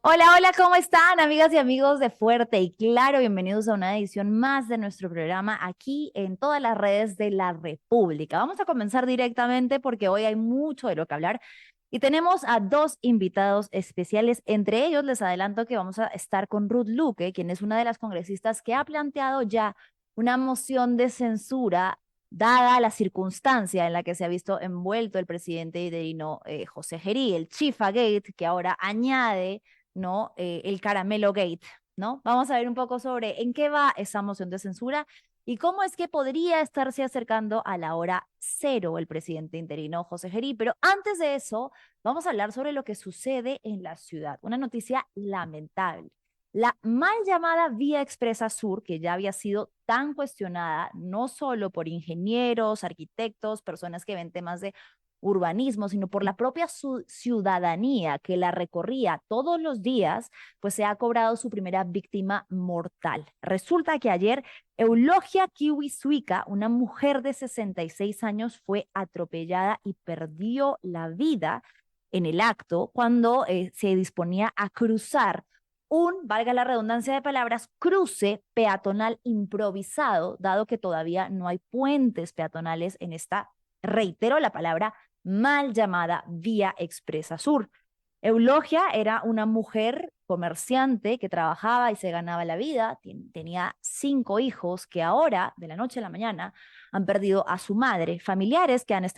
Hola, hola, ¿cómo están, amigas y amigos de Fuerte y Claro? Bienvenidos a una edición más de nuestro programa aquí en todas las redes de la República. Vamos a comenzar directamente porque hoy hay mucho de lo que hablar y tenemos a dos invitados especiales. Entre ellos, les adelanto que vamos a estar con Ruth Luque, quien es una de las congresistas que ha planteado ya una moción de censura dada la circunstancia en la que se ha visto envuelto el presidente interino José Gerí, el Chifagate, que ahora añade, ¿no? El Caramelo Gate, ¿no? Vamos a ver un poco sobre en qué va esa moción de censura y cómo es que podría estarse acercando a la hora cero el presidente interino José Gerí. Pero antes de eso, vamos a hablar sobre lo que sucede en la ciudad. Una noticia lamentable. La mal llamada Vía Expresa Sur, que ya había sido tan cuestionada, no solo por ingenieros, arquitectos, personas que ven temas de urbanismo, sino por la propia ciudadanía que la recorría todos los días, pues se ha cobrado su primera víctima mortal. Resulta que ayer Eulogia Kiwi Suica, una mujer de 66 años, fue atropellada y perdió la vida en el acto cuando se disponía a cruzar valga la redundancia de palabras, cruce peatonal improvisado, dado que todavía no hay puentes peatonales en esta, reitero la palabra, mal llamada Vía Expresa Sur. Eulogia era una mujer comerciante que trabajaba y se ganaba la vida, tenía 5 hijos que ahora, de la noche a la mañana, han perdido a su madre, familiares que han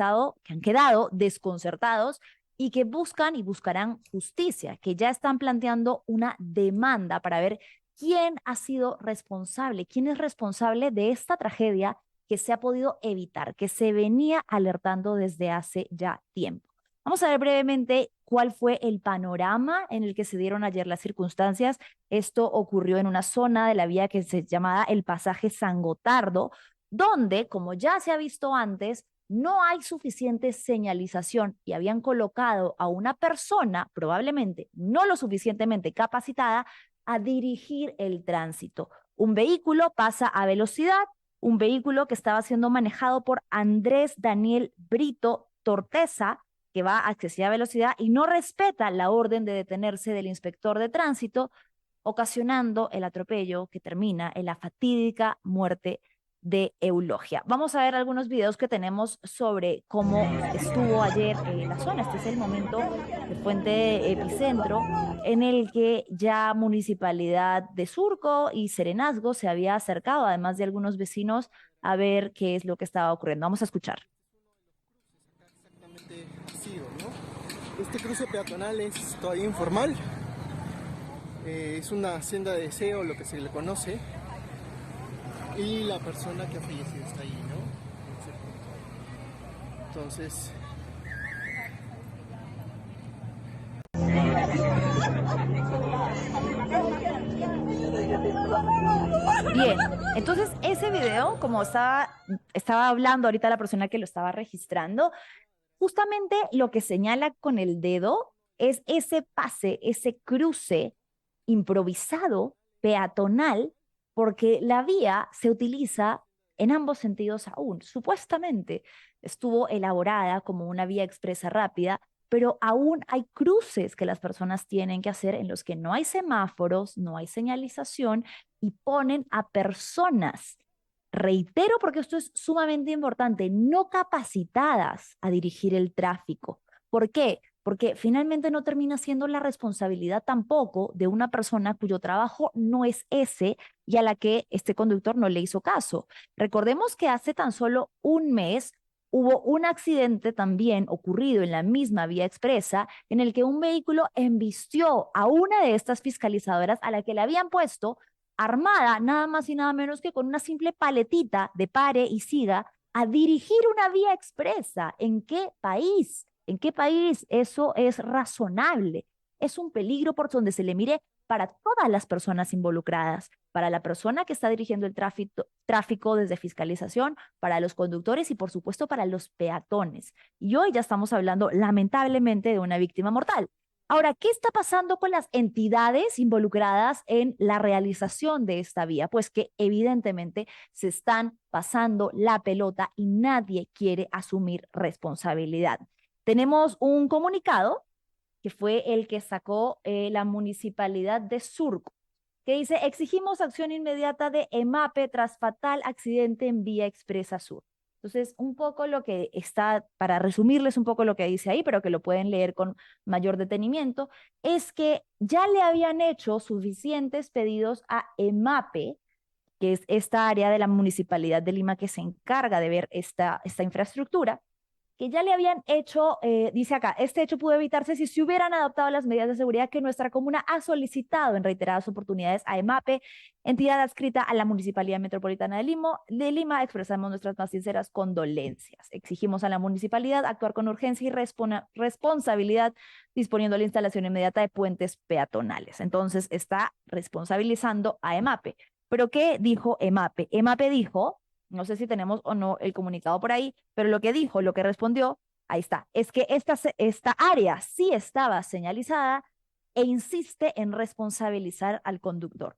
quedado desconcertados y que buscan y buscarán justicia, que ya están planteando una demanda para ver quién ha sido responsable, quién es responsable de esta tragedia que se ha podido evitar, que se venía alertando desde hace ya tiempo. Vamos a ver brevemente cuál fue el panorama en el que se dieron ayer las circunstancias. Esto ocurrió en una zona de la vía que se llamaba el pasaje San Gotardo, donde, como ya se ha visto antes, no hay suficiente señalización y habían colocado a una persona, probablemente no lo suficientemente capacitada, a dirigir el tránsito. Un vehículo pasa a velocidad, un vehículo que estaba siendo manejado por Andrés Daniel Brito Torteza, que va a excesiva velocidad y no respeta la orden de detenerse del inspector de tránsito, ocasionando el atropello que termina en la fatídica muerte de Eulogia. Vamos a ver algunos videos que tenemos sobre cómo estuvo ayer la zona. Este es el momento de Fuente Epicentro, en el que ya Municipalidad de Surco y Serenazgo se había acercado, además de algunos vecinos, a ver qué es lo que estaba ocurriendo. Vamos a escuchar. Exactamente vacío, ¿no? Este cruce peatonal es todavía informal, es una senda de deseo, lo que se le conoce, y la persona que ha fallecido está ahí, ¿no? Entonces, Bien, entonces ese video, como estaba hablando ahorita la persona que lo estaba registrando, justamente lo que señala con el dedo es ese pase, ese cruce improvisado, peatonal, porque la vía se utiliza en ambos sentidos aún. Supuestamente estuvo elaborada como una vía expresa rápida, pero aún hay cruces que las personas tienen que hacer en los que no hay semáforos, no hay señalización y ponen a personas, reitero porque esto es sumamente importante, no capacitadas a dirigir el tráfico. ¿Por qué? Porque finalmente no termina siendo la responsabilidad tampoco de una persona cuyo trabajo no es ese y a la que este conductor no le hizo caso. Recordemos que hace tan solo un mes hubo un accidente también ocurrido en la misma vía expresa en el que un vehículo embistió a una de estas fiscalizadoras a la que le habían puesto armada nada más y nada menos que con una simple paletita de pare y siga a dirigir una vía expresa. ¿En qué país? ¿En qué país eso es razonable? Es un peligro por donde se le mire para todas las personas involucradas, para la persona que está dirigiendo el tráfico desde fiscalización, para los conductores y por supuesto para los peatones. Y hoy ya estamos hablando lamentablemente de una víctima mortal. Ahora, ¿qué está pasando con las entidades involucradas en la realización de esta vía? Pues que evidentemente se están pasando la pelota y nadie quiere asumir responsabilidad. Tenemos un comunicado que fue el que sacó la municipalidad de Surco, que dice: exigimos acción inmediata de EMAPE tras fatal accidente en Vía Expresa Sur. Entonces, un poco lo que está, para resumirles un poco lo que dice ahí, pero que lo pueden leer con mayor detenimiento, es que ya le habían hecho suficientes pedidos a EMAPE, que es esta área de la Municipalidad de Lima que se encarga de ver esta infraestructura, que ya le habían hecho, dice acá: este hecho pudo evitarse si se hubieran adoptado las medidas de seguridad que nuestra comuna ha solicitado en reiteradas oportunidades a EMAPE, entidad adscrita a la Municipalidad Metropolitana de Lima. Expresamos nuestras más sinceras condolencias. Exigimos a la municipalidad actuar con urgencia y responsabilidad, disponiendo la instalación inmediata de puentes peatonales. Entonces está responsabilizando a EMAPE. ¿Pero qué dijo EMAPE? EMAPE dijo, no sé si tenemos o no el comunicado por ahí, pero lo que dijo, lo que respondió, ahí está, es que esta área sí estaba señalizada e insiste en responsabilizar al conductor.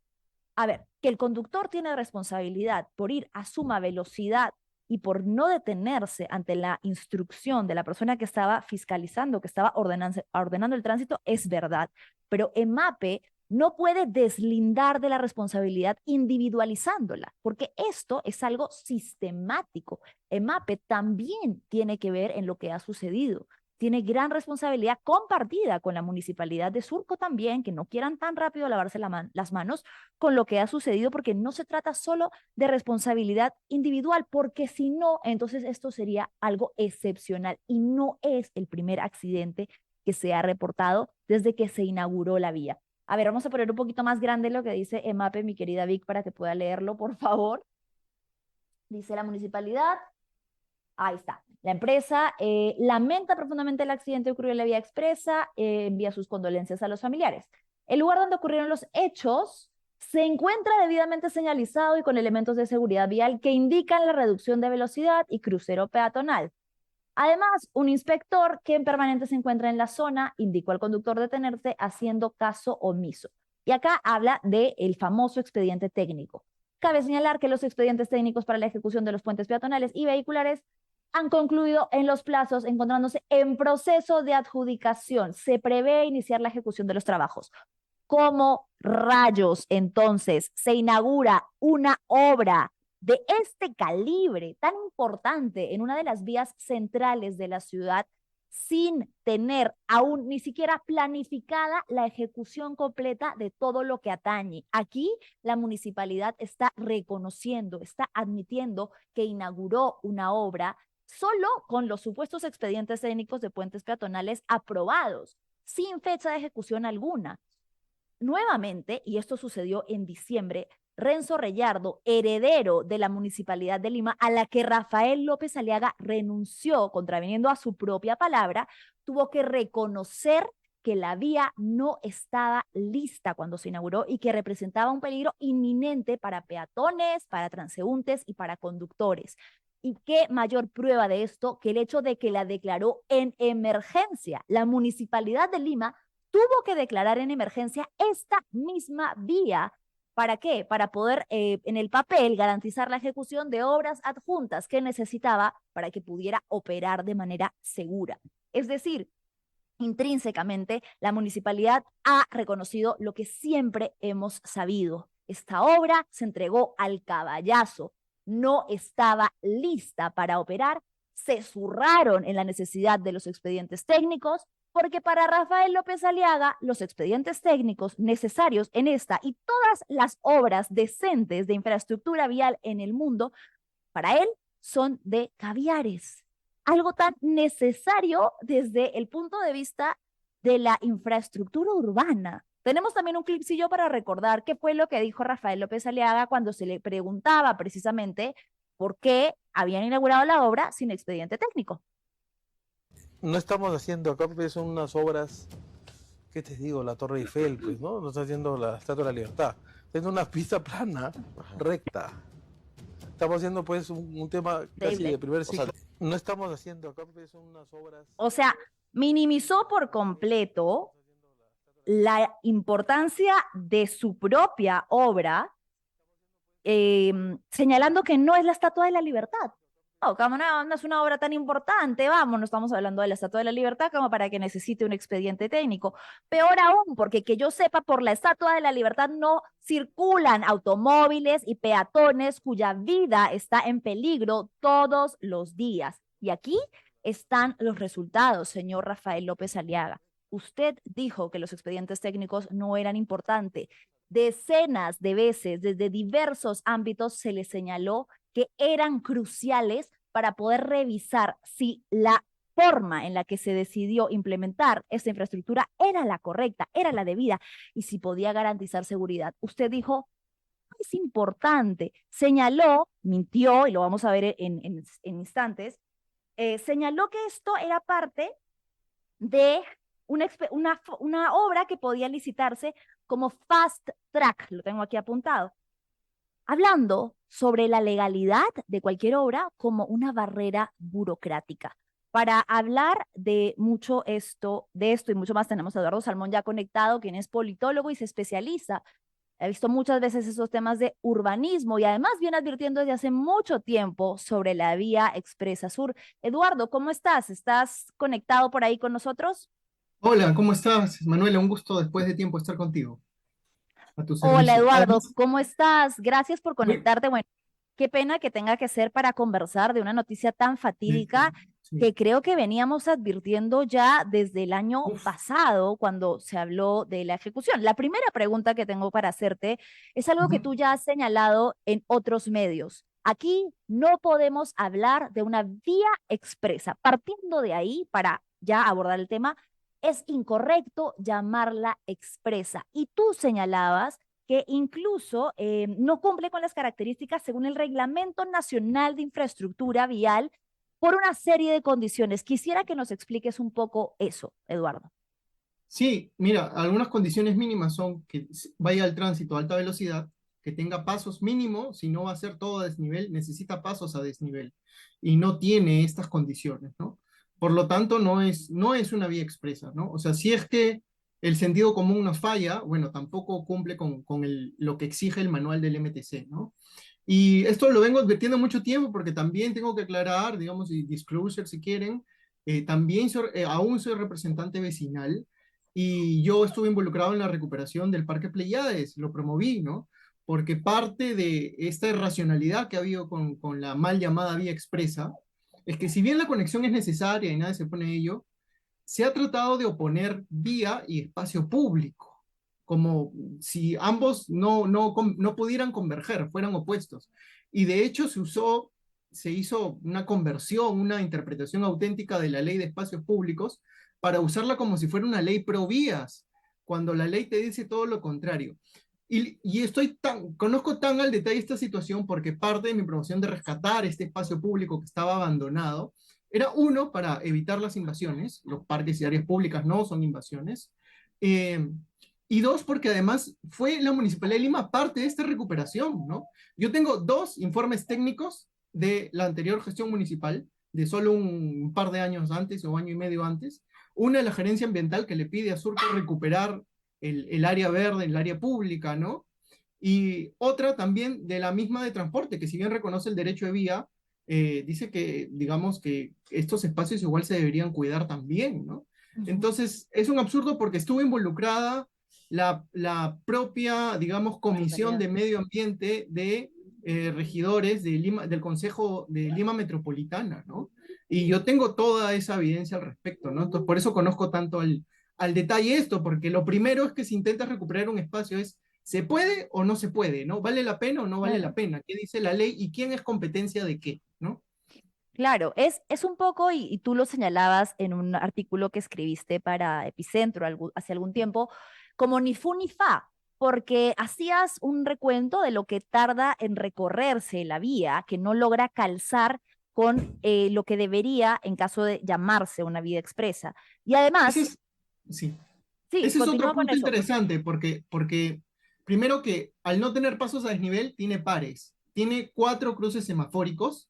A ver, que el conductor tiene responsabilidad por ir a suma velocidad y por no detenerse ante la instrucción de la persona que estaba fiscalizando, que estaba ordenando el tránsito, es verdad, pero EMAPE no puede deslindar de la responsabilidad individualizándola, porque esto es algo sistemático. EMAPE también tiene que ver en lo que ha sucedido. Tiene gran responsabilidad compartida con la Municipalidad de Surco también, que no quieran tan rápido lavarse las manos con lo que ha sucedido, porque no se trata solo de responsabilidad individual, porque si no, entonces esto sería algo excepcional y no es el primer accidente que se ha reportado desde que se inauguró la vía. A ver, vamos a poner un poquito más grande lo que dice EMAPE, mi querida Vic, para que pueda leerlo, por favor. Dice la municipalidad, ahí está. La empresa lamenta profundamente el accidente ocurrido en la vía expresa, envía sus condolencias a los familiares. El lugar donde ocurrieron los hechos se encuentra debidamente señalizado y con elementos de seguridad vial que indican la reducción de velocidad y crucero peatonal. Además, un inspector que en permanente se encuentra en la zona indicó al conductor detenerse haciendo caso omiso. Y acá habla del famoso expediente técnico. Cabe señalar que los expedientes técnicos para la ejecución de los puentes peatonales y vehiculares han concluido en los plazos, encontrándose en proceso de adjudicación. Se prevé iniciar la ejecución de los trabajos. ¿Cómo rayos entonces se inaugura una obra de este calibre tan importante en una de las vías centrales de la ciudad sin tener aún ni siquiera planificada la ejecución completa de todo lo que atañe? Aquí la municipalidad está reconociendo, está admitiendo que inauguró una obra solo con los supuestos expedientes técnicos de puentes peatonales aprobados, sin fecha de ejecución alguna. Nuevamente, y esto sucedió en diciembre, Renzo Reyardo, heredero de la Municipalidad de Lima, a la que Rafael López Aliaga renunció, contraviniendo a su propia palabra, tuvo que reconocer que la vía no estaba lista cuando se inauguró y que representaba un peligro inminente para peatones, para transeúntes y para conductores. ¿Y qué mayor prueba de esto que el hecho de que la declaró en emergencia? La Municipalidad de Lima tuvo que declarar en emergencia esta misma vía. ¿Para qué? Para poder en el papel garantizar la ejecución de obras adjuntas que necesitaba para que pudiera operar de manera segura. Es decir, intrínsecamente, la municipalidad ha reconocido lo que siempre hemos sabido. Esta obra se entregó al caballazo, no estaba lista para operar, se zurraron en la necesidad de los expedientes técnicos, porque para Rafael López Aliaga, los expedientes técnicos necesarios en esta y todas las obras decentes de infraestructura vial en el mundo, para él son de caviares. Algo tan necesario desde el punto de vista de la infraestructura urbana. Tenemos también un clipcillo para recordar qué fue lo que dijo Rafael López Aliaga cuando se le preguntaba precisamente por qué habían inaugurado la obra sin expediente técnico. No estamos haciendo acá, pues son unas obras, ¿qué te digo? La Torre Eiffel, pues, ¿no? No está haciendo la Estatua de la Libertad. Es una pista plana, recta. Estamos haciendo, pues, un tema casi de primer ciclo. No estamos haciendo acá, pues, son unas obras... O sea, minimizó por completo la importancia de su propia obra, señalando que no es la Estatua de la Libertad. No, como no es una obra tan importante, vamos, no estamos hablando de la Estatua de la Libertad como para que necesite un expediente técnico. Peor aún, porque que yo sepa, por la Estatua de la Libertad no circulan automóviles y peatones cuya vida está en peligro todos los días. Y aquí están los resultados, señor Rafael López Aliaga. Usted dijo que los expedientes técnicos no eran importantes. Decenas de veces, desde diversos ámbitos, se le señaló que eran cruciales para poder revisar si la forma en la que se decidió implementar esta infraestructura era la correcta, era la debida y si podía garantizar seguridad. Usted dijo, es importante, señaló, mintió, y lo vamos a ver en instantes, señaló que esto era parte de una obra que podía licitarse como fast track, lo tengo aquí apuntado, hablando sobre la legalidad de cualquier obra como una barrera burocrática. Para hablar de de esto y mucho más, tenemos a Eduardo Salmón ya conectado, quien es politólogo y se especializa. He visto muchas veces esos temas de urbanismo y además viene advirtiendo desde hace mucho tiempo sobre la vía Expresa Sur. Eduardo, ¿cómo estás? ¿Estás conectado por ahí con nosotros? Hola, ¿cómo estás, Manuela? Un gusto después de tiempo estar contigo, a tu Hola servicio. Eduardo, Además, ¿cómo estás? Gracias por muy- conectarte. Bueno, qué pena que tenga que ser para conversar de una noticia tan sí, fatídica sí. que creo que veníamos advirtiendo ya desde el año Uf, pasado cuando se habló de la ejecución. La primera pregunta que tengo para hacerte es algo que ujú. tú ya has señalado en otros medios. Aquí no podemos hablar de una vía expresa. Partiendo de ahí, para ya abordar el tema, es incorrecto llamarla expresa. Y tú señalabas que incluso no cumple con las características según el Reglamento Nacional de Infraestructura Vial por una serie de condiciones. Quisiera que nos expliques un poco eso, Eduardo. Sí, mira, algunas condiciones mínimas son que vaya al tránsito a alta velocidad, que tenga pasos mínimos, si no va a ser todo a desnivel, necesita pasos a desnivel y no tiene estas condiciones, ¿no? Por lo tanto, no es una vía expresa, ¿no? O sea, si es que el sentido común nos falla, bueno, tampoco cumple con lo que exige el manual del MTC, ¿no? Y esto lo vengo advirtiendo mucho tiempo porque también tengo que aclarar, digamos, y disclosure si quieren, también aún soy representante vecinal y yo estuve involucrado en la recuperación del Parque Pleiades, lo promoví, ¿no? Porque parte de esta irracionalidad que ha habido con la mal llamada vía expresa es que si bien la conexión es necesaria y nadie se pone ello, se ha tratado de oponer vía y espacio público, como si ambos no pudieran converger, fueran opuestos. Y de hecho se hizo una conversión, una interpretación auténtica de la ley de espacios públicos para usarla como si fuera una ley pro vías, cuando la ley te dice todo lo contrario. Y conozco tan al detalle esta situación porque parte de mi promoción de rescatar este espacio público que estaba abandonado era uno, para evitar las invasiones, los parques y áreas públicas no son invasiones, eh, y dos, porque además fue la Municipalidad de Lima parte de esta recuperación, ¿no? Yo tengo dos informes técnicos de la anterior gestión municipal, de solo un par de años antes o año y medio antes, una de la gerencia ambiental que le pide a Surco recuperar el área verde, el área pública, ¿no? Y otra también de la misma de transporte, que si bien reconoce el derecho de vía, dice que, digamos, que estos espacios igual se deberían cuidar también, ¿no? Ujú. Entonces, es un absurdo porque estuvo involucrada la propia, digamos, Comisión Municipalidad. de Medio Ambiente de regidores de Lima, del Consejo de Lima Metropolitana, ¿no? Y yo tengo toda esa evidencia al respecto, ¿no? Entonces, por eso conozco tanto al detalle esto, porque lo primero es que si intentas recuperar un espacio es ¿se puede o no se puede? ¿No? ¿Vale la pena o no vale la Claro. pena? ¿Qué dice la ley y quién es competencia de qué? ¿No? Claro, es un poco, y tú lo señalabas en un artículo que escribiste para Epicentro hace algún tiempo, como ni fu ni fa, porque hacías un recuento de lo que tarda en recorrerse la vía, que no logra calzar con lo que debería en caso de llamarse una vía expresa. Y Ese además, es, sí, sí, ese es otro continúa con punto eso. interesante porque primero que al no tener pasos a desnivel tiene pares, tiene 4 cruces semafóricos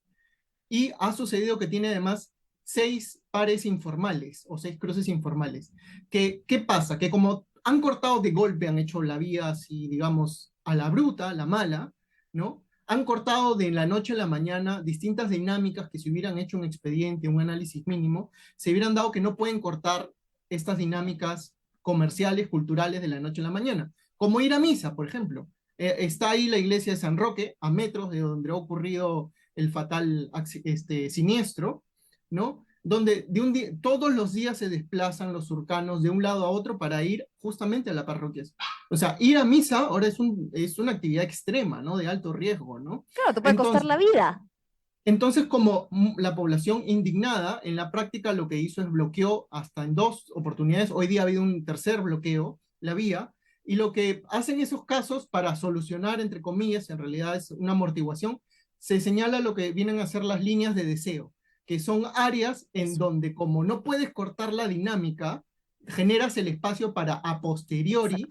y ha sucedido que tiene además 6 pares informales o 6 cruces informales. ¿Qué pasa? Que como han cortado de golpe, han hecho la vía así, digamos, a la bruta, a la mala, ¿no? han cortado de la noche a la mañana distintas dinámicas que si hubieran hecho un expediente, un análisis mínimo, se hubieran dado que no pueden cortar estas dinámicas comerciales, culturales de la noche a la mañana. Como ir a misa, por ejemplo. Está ahí la iglesia de San Roque, a metros de donde ha ocurrido el fatal siniestro, ¿no? Donde todos los días se desplazan los surcanos de un lado a otro para ir justamente a la parroquia. O sea, ir a misa ahora es una actividad extrema, ¿no? De alto riesgo, ¿no? Claro, te puede costar Entonces, la vida. entonces, como la población indignada, en la práctica lo que hizo es bloqueó hasta en 2 oportunidades, hoy día ha habido un tercer bloqueo, la vía, y lo que hacen esos casos para solucionar, entre comillas, en realidad es una amortiguación, se señala lo que vienen a ser las líneas de deseo, que son áreas en donde como no puedes cortar la dinámica, generas el espacio para a posteriori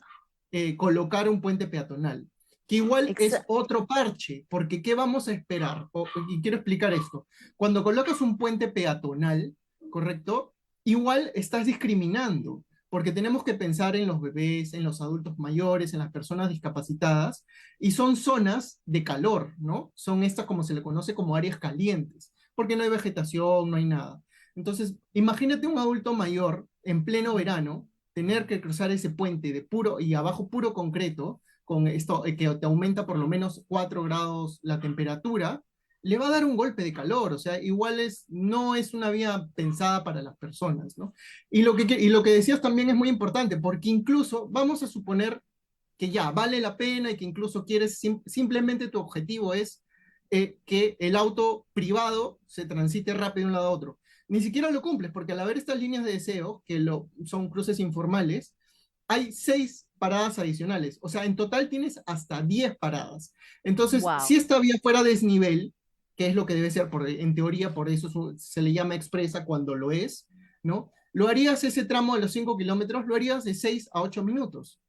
Exacto. colocar un puente peatonal que igual es Exa- otro parche, porque ¿qué vamos a esperar? Y quiero explicar esto. Cuando colocas un puente peatonal, ¿correcto? Igual estás discriminando, porque tenemos que pensar en los bebés, en los adultos mayores, en las personas discapacitadas, y son zonas de calor, ¿no? Son estas como se le conoce como áreas calientes, porque no hay vegetación, no hay nada. Entonces, imagínate un adulto mayor en pleno verano, tener que cruzar ese puente de puro y abajo puro concreto, con esto que te aumenta por lo menos 4 grados la temperatura, le va a dar un golpe de calor, o sea, igual no es una vía pensada para las personas, ¿no? Y lo que decías también es muy importante, porque incluso vamos a suponer que ya vale la pena y que incluso quieres, simplemente tu objetivo es que el auto privado se transite rápido de un lado a otro. Ni siquiera lo cumples, porque al haber estas líneas de deseo, que son cruces informales, hay 6 paradas adicionales. O sea, en total tienes hasta 10 paradas. Entonces, si Wow. esta vía fuera desnivel, que es lo que debe ser en teoría, por eso se le llama expresa cuando lo es, ¿no? Lo harías ese tramo de los 5 kilómetros, lo harías de 6 a 8 minutos.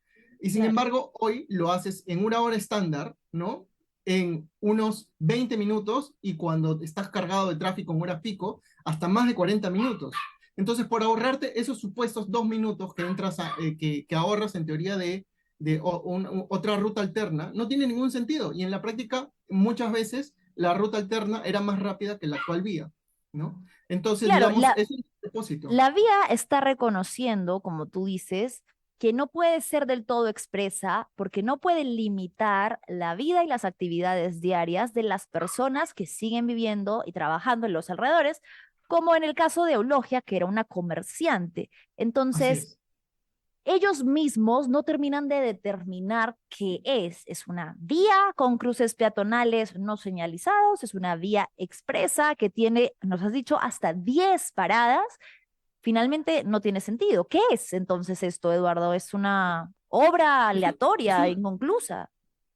Y sin Claro. embargo, hoy lo haces en una hora estándar, ¿no? En unos 20 minutos y cuando estás cargado de tráfico en hora pico, hasta más de 40 minutos. Entonces, por ahorrarte esos supuestos 2 minutos que ahorras en teoría de otra ruta alterna, no tiene ningún sentido. Y en la práctica, muchas veces, la ruta alterna era más rápida que la actual vía, ¿no? Entonces, Claro, digamos, es un propósito. la vía está reconociendo, como tú dices, que no puede ser del todo expresa porque no puede limitar la vida y las actividades diarias de las personas que siguen viviendo y trabajando en los alrededores, como en el caso de Eulogia, que era una comerciante. Así Entonces, es. ellos mismos no terminan de determinar qué es. Es una vía con cruces peatonales no señalizados, es una vía expresa que tiene, nos has dicho, hasta 10 paradas. Finalmente no tiene sentido. ¿Qué es entonces esto, Eduardo? Es una obra Es, un- es aleatoria, un- inconclusa.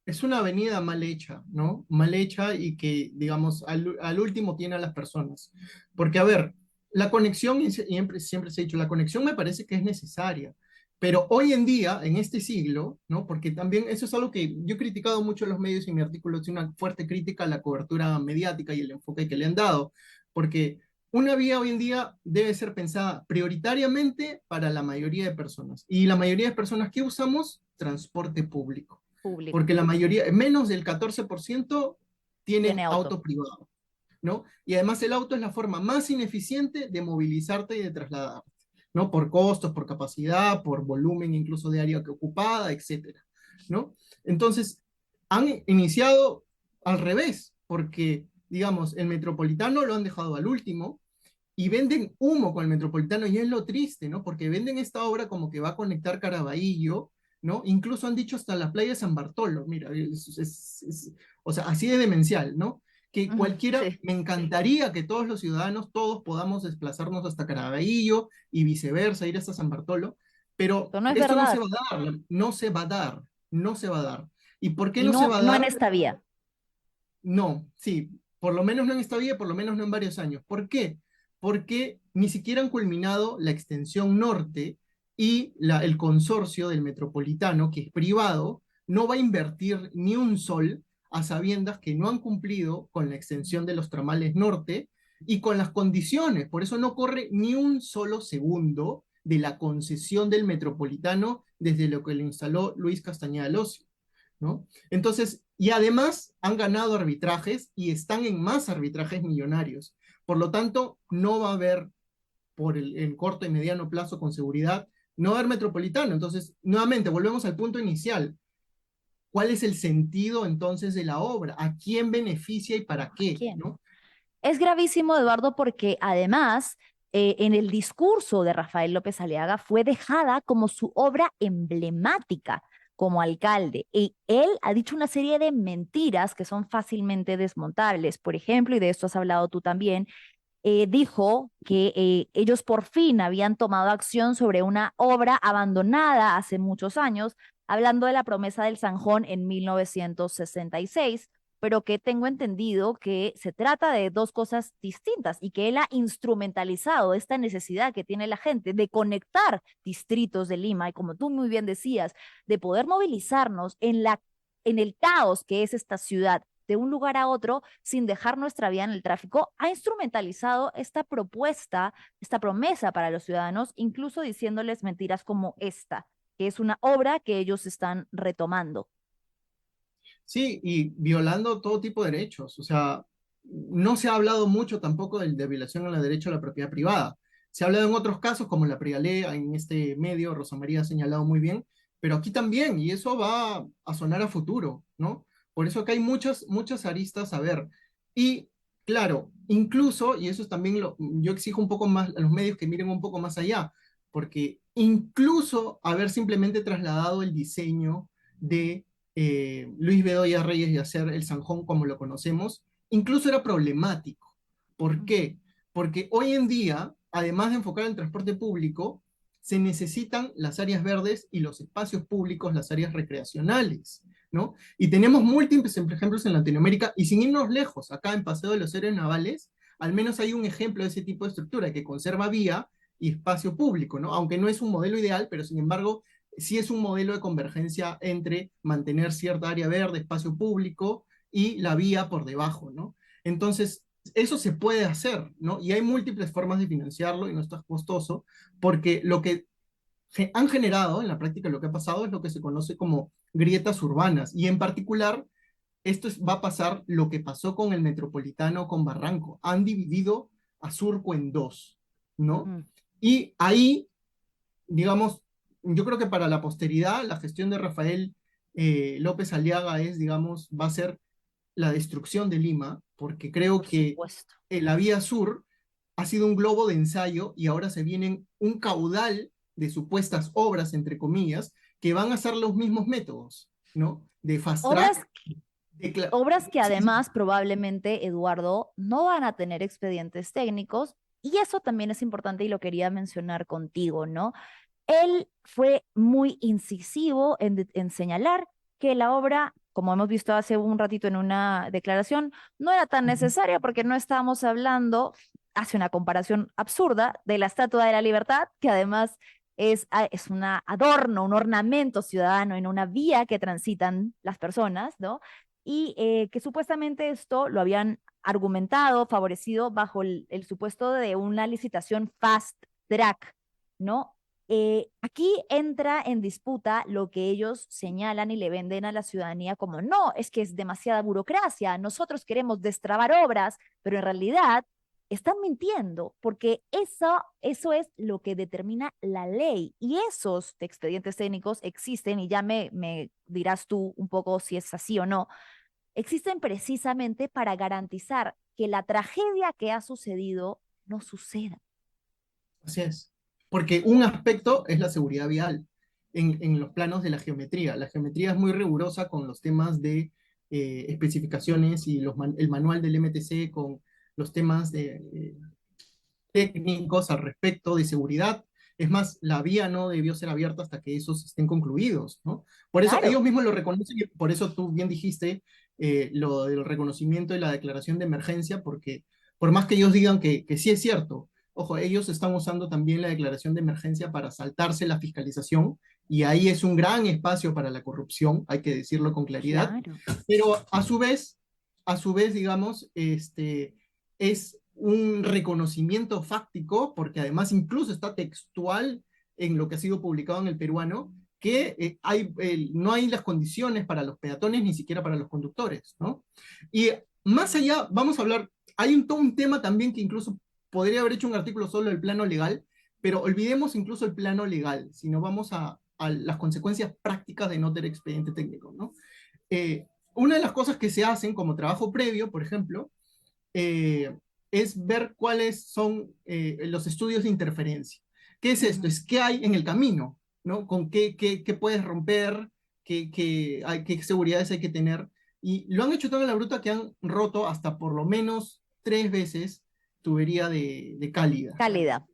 es una avenida mal hecha, ¿no? Mal hecha y que, digamos, al último tiene a las personas. Porque, a ver, la conexión, y siempre se ha dicho, la conexión me parece que es necesaria. Pero hoy en día, en este siglo, ¿no? Porque también eso es algo que yo he criticado mucho en los medios y en mi artículo hice una fuerte crítica a la cobertura mediática y el enfoque que le han dado. Porque una vía hoy en día debe ser pensada prioritariamente para la mayoría de personas. Y la mayoría de personas que usamos transporte público Público. porque la mayoría, menos del 14% tienen Tiene auto. auto privado, ¿no? Y además el auto es la forma más ineficiente de movilizarte y de trasladarte, ¿no? Por costos, por capacidad, por volumen incluso de área que ocupada, etcétera, ¿no? Entonces, han iniciado al revés, porque, digamos, el metropolitano lo han dejado al último, y venden humo con el Metropolitano, y es lo triste, ¿no? Porque venden esta obra como que va a conectar Caraballo, ¿no? Incluso han dicho hasta la playa de San Bartolo, mira, o sea, así de demencial, ¿no? Que Ujú, cualquiera, sí, me encantaría que todos los ciudadanos, todos podamos desplazarnos hasta Caraballo y viceversa, ir hasta San Bartolo, pero pero no es esto no se verdad. va a dar, no se va a dar, no se va a dar. ¿Y por qué Y no se no, va a no en dar? esta vía. No, sí, por lo menos no en esta vía, por lo menos no en varios años. ¿Por qué? Porque ni siquiera han culminado la extensión norte y el consorcio del Metropolitano, que es privado, no va a invertir ni un sol a sabiendas que no han cumplido con la extensión de los tramales norte y con las condiciones. Por eso no corre ni un solo segundo de la concesión del Metropolitano desde lo que le instaló Luis Castañeda Locio. ¿no? Entonces, y además han ganado arbitrajes y están en más arbitrajes millonarios. Por lo tanto, no va a haber, en corto y mediano plazo con seguridad, no va a haber metropolitano. Entonces, nuevamente, volvemos al punto inicial. ¿Cuál es el sentido entonces de la obra? ¿A quién beneficia y para qué? ¿Quién? ¿No? Es gravísimo, Eduardo, porque además en el discurso de Rafael López Aliaga fue dejada como su obra emblemática como alcalde. Y él ha dicho una serie de mentiras que son fácilmente desmontables. Por ejemplo, y de esto has hablado tú también, dijo que ellos por fin habían tomado acción sobre una obra abandonada hace muchos años, hablando de la promesa del Zanjón en 1966, pero que tengo entendido que se trata de dos cosas distintas y que él ha instrumentalizado esta necesidad que tiene la gente de conectar distritos de Lima y, como tú muy bien decías, de poder movilizarnos en el caos que es esta ciudad de un lugar a otro sin dejar nuestra vida en el tráfico, ha instrumentalizado esta propuesta, esta promesa para los ciudadanos, incluso diciéndoles mentiras como esta, que es una obra que ellos están retomando. Sí, y violando todo tipo de derechos. O sea, no se ha hablado mucho tampoco de violación al derecho a la propiedad privada. Se ha hablado en otros casos, como la Prialé, en este medio, Rosa María ha señalado muy bien, pero aquí también, y eso va a sonar a futuro, ¿no? Por eso que hay muchas aristas a ver. Y claro, incluso, y eso es también yo exijo un poco más a los medios que miren un poco más allá, porque incluso haber simplemente trasladado el diseño de Luis Bedoya Reyes y hacer el Zanjón como lo conocemos, incluso era problemático. ¿Por qué? Porque hoy en día, además de enfocar el transporte público, se necesitan las áreas verdes y los espacios públicos, las áreas recreacionales, ¿no? Y tenemos múltiples ejemplos en Latinoamérica, y sin irnos lejos, acá en Paseo de los Héroes Navales, al menos hay un ejemplo de ese tipo de estructura que conserva vía y espacio público, ¿no? Aunque no es un modelo ideal, pero sin embargo sí es un modelo de convergencia entre mantener cierta área verde, espacio público y la vía por debajo, ¿no? Entonces, eso se puede hacer, ¿no? Y hay múltiples formas de financiarlo y no está costoso, porque lo que han generado en la práctica, lo que ha pasado es lo que se conoce como grietas urbanas, y en particular va a pasar lo que pasó con el Metropolitano con Barranco. Han dividido a Surco en dos, ¿no? Mm. Y ahí, digamos, yo creo que para la posteridad, la gestión de Rafael López Aliaga digamos, va a ser la destrucción de Lima, porque creo Por que supuesto. la vía sur ha sido un globo de ensayo y ahora se vienen un caudal de supuestas obras, entre comillas, que van a ser los mismos métodos, ¿no? De fast Obras, track. obras que Sí, además probablemente, Eduardo, no van a tener expedientes técnicos y eso también es importante y lo quería mencionar contigo, ¿no? Él fue muy incisivo en señalar que la obra, como hemos visto hace un ratito en una declaración, no era tan necesaria porque no estábamos hablando, hace una comparación absurda, de la Estatua de la Libertad, que además es un adorno, un ornamento ciudadano en una vía que transitan las personas, ¿no? Y que supuestamente esto lo habían argumentado, favorecido bajo el supuesto de una licitación fast track, ¿no? Aquí entra en disputa lo que ellos señalan y le venden a la ciudadanía como no, es que es demasiada burocracia, nosotros queremos destrabar obras, pero en realidad están mintiendo porque eso es lo que determina la ley y esos expedientes técnicos existen y ya me dirás tú un poco si es así o no, existen precisamente para garantizar que la tragedia que ha sucedido no suceda. así es. Porque un aspecto es la seguridad vial en los planos de la geometría. La geometría es muy rigurosa con los temas de especificaciones y el manual del MTC con los temas técnicos al respecto de seguridad. Es más, la vía no debió ser abierta hasta que esos estén concluidos, ¿no? Por eso Claro. ellos mismos lo reconocen y por eso tú bien dijiste lo del reconocimiento y la declaración de emergencia, porque por más que ellos digan que sí es cierto, ojo, ellos están usando también la declaración de emergencia para saltarse la fiscalización y ahí es un gran espacio para la corrupción, hay que decirlo con claridad, Claro. pero a su vez, digamos, es un reconocimiento fáctico, porque además incluso está textual en lo que ha sido publicado en el peruano, que no hay las condiciones para los peatones ni siquiera para los conductores, ¿no? Y más allá, vamos a hablar, hay todo un tema también que incluso podría haber hecho un artículo solo del plano legal, pero olvidemos incluso el plano legal, sino vamos a las consecuencias prácticas de no tener expediente técnico, ¿no? Una de las cosas que se hacen como trabajo previo, por ejemplo, eh, es ver cuáles son los estudios de interferencia. ¿Qué es esto? Es qué hay en el camino, ¿no? Con qué puedes romper, qué seguridades hay que tener. Y lo han hecho tan a la bruta que han roto hasta por lo menos 3 veces tubería de cálida. Cálida.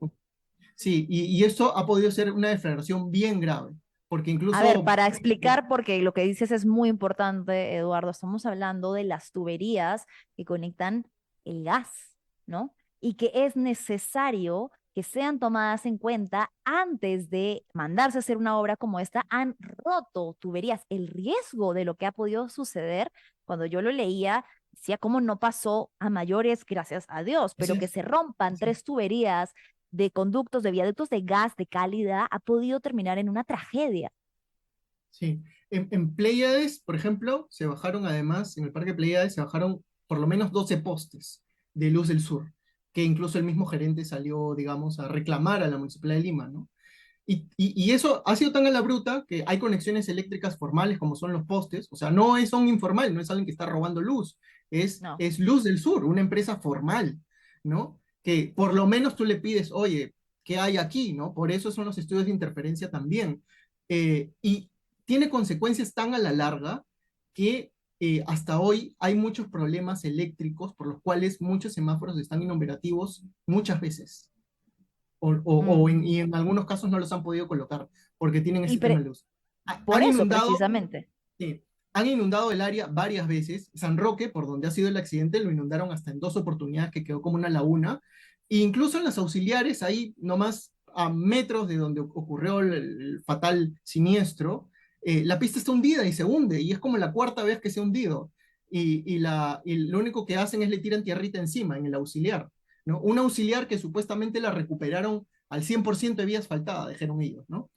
Sí, y esto ha podido ser una deflagración bien grave, porque A ver, incluso... para explicar, porque lo que dices es muy importante, Eduardo, estamos hablando de las tuberías que conectan el gas, ¿no? Y que es necesario que sean tomadas en cuenta antes de mandarse a hacer una obra como esta. Han roto tuberías. El riesgo de lo que ha podido suceder, cuando yo lo leía, decía cómo no pasó a mayores, gracias a Dios, pero Así que es, se rompan así es. 3 tuberías de conductos, de viaductos de gas de calidad, ha podido terminar en una tragedia. Sí. En Pléyades, por ejemplo, se bajaron además, en el Parque Pléyades se bajaron por lo menos 12 postes de Luz del Sur, que incluso el mismo gerente salió, digamos, a reclamar a la Municipalidad de Lima, ¿no? Y eso ha sido tan a la bruta que hay conexiones eléctricas formales como son los postes, o sea, son informal, no es alguien que está robando luz, No. es Luz del Sur, una empresa formal, ¿no? Que por lo menos tú le pides, oye, ¿qué hay aquí, no? Por eso son los estudios de interferencia también. Y tiene consecuencias tan a la larga que hasta hoy hay muchos problemas eléctricos por los cuales muchos semáforos están inoperativos muchas veces Mm. y en algunos casos no los han podido colocar porque tienen Y ese tema de luz. por Han eso, inundado, precisamente. sí, han inundado el área varias veces. San Roque, por donde ha sido el accidente, lo inundaron hasta en 2 oportunidades que quedó como una laguna. E incluso en las auxiliares, ahí nomás a metros de donde ocurrió el fatal siniestro, la pista está hundida y se hunde, y es como la cuarta vez que se ha hundido. Y lo único que hacen es le tiran tierrita encima en el auxiliar, ¿no? Un auxiliar que supuestamente la recuperaron al 100% de vía asfaltada, dijeron ellos, ¿no?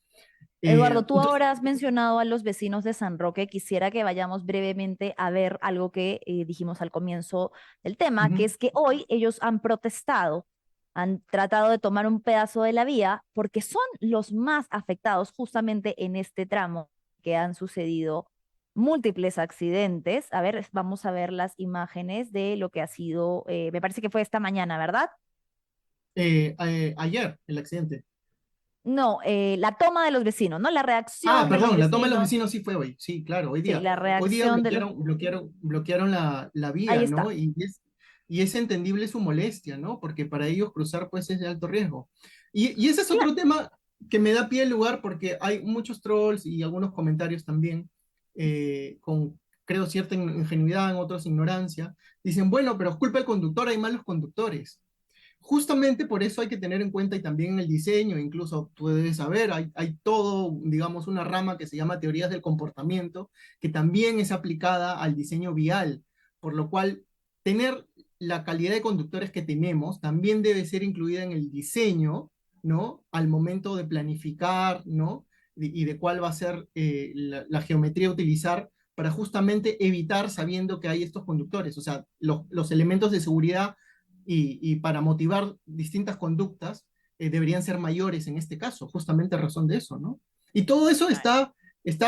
Eduardo, tú Entonces, ahora has mencionado a los vecinos de San Roque. Quisiera que vayamos brevemente a ver algo que dijimos al comienzo del tema, que ujú, es que hoy ellos han protestado, han tratado de tomar un pedazo de la vía porque son los más afectados justamente en este tramo que han sucedido múltiples accidentes. A ver, vamos a ver las imágenes de lo que ha sido, me parece que fue esta mañana, ¿verdad? ayer, el accidente. No, la toma de los vecinos, ¿no? La reacción de los Perdón, la toma de los vecinos. vecinos sí fue hoy. Sí, claro, Sí, la hoy día reacción de los... bloquearon la Ahí vía, ¿no? está. Y es entendible su molestia, ¿no? Porque para ellos cruzar, pues, es de alto riesgo. Y ese es otro tema que me da pie al lugar porque hay muchos trolls y algunos comentarios también con, creo, cierta ingenuidad, en otros ignorancia. Dicen, bueno, pero es culpa del conductor, hay malos conductores. Justamente por eso hay que tener en cuenta y también en el diseño, incluso tú debes saber, hay todo, digamos, una rama que se llama teorías del comportamiento, que también es aplicada al diseño vial, por lo cual tener la calidad de conductores que tenemos también debe ser incluida en el diseño, ¿no? Al momento de planificar, ¿no? Y de cuál va a ser la geometría a utilizar para justamente evitar sabiendo que hay estos conductores, o sea, los elementos de seguridad y para motivar distintas conductas deberían ser mayores en este caso, justamente a razón de eso, ¿no? Y todo eso está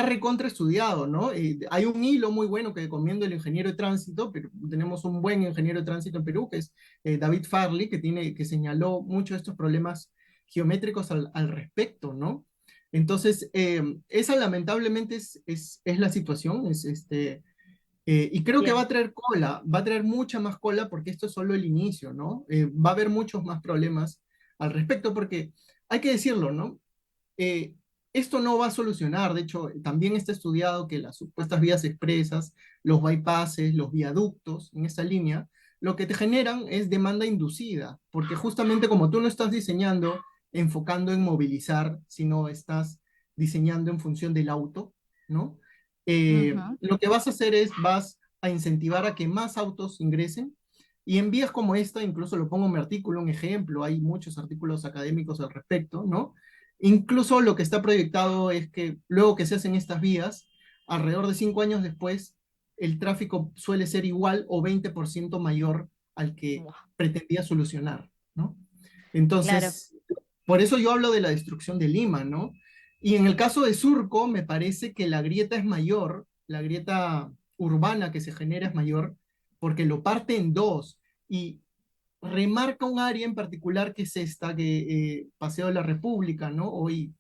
recontra estudiado, ¿no? Hay un hilo muy bueno que recomiendo el ingeniero de tránsito, pero tenemos un buen ingeniero de tránsito en Perú, que es David Farley, que señaló muchos de estos problemas geométricos al respecto, ¿no? Entonces, esa lamentablemente es la situación, y creo que va Bien. a traer cola, va a traer mucha más cola porque esto es solo el inicio, ¿no? Va a haber muchos más problemas al respecto porque hay que decirlo, ¿no? Eh, Esto no va a solucionar, de hecho, también está estudiado que las supuestas vías expresas, los bypasses, los viaductos en esta línea, lo que te generan es demanda inducida, porque justamente como tú no estás diseñando enfocando en movilizar, sino estás diseñando en función del auto, ¿no? Ujú. Lo que vas a hacer es, vas a incentivar a que más autos ingresen, y en vías como esta, incluso lo pongo en mi artículo, un ejemplo, hay muchos artículos académicos al respecto, ¿no? Incluso lo que está proyectado es que luego que se hacen estas vías, alrededor de 5 años después, el tráfico suele ser igual o 20% mayor al que Buah, pretendía solucionar, ¿no? claro, Entonces, por eso yo hablo de la destrucción de Lima, ¿no? Y en el caso de Surco, me parece que la grieta es mayor, la grieta urbana que se genera es mayor, porque lo parte en dos y remarca un área en particular que es esta, que Paseo de la República, ¿no? Hoy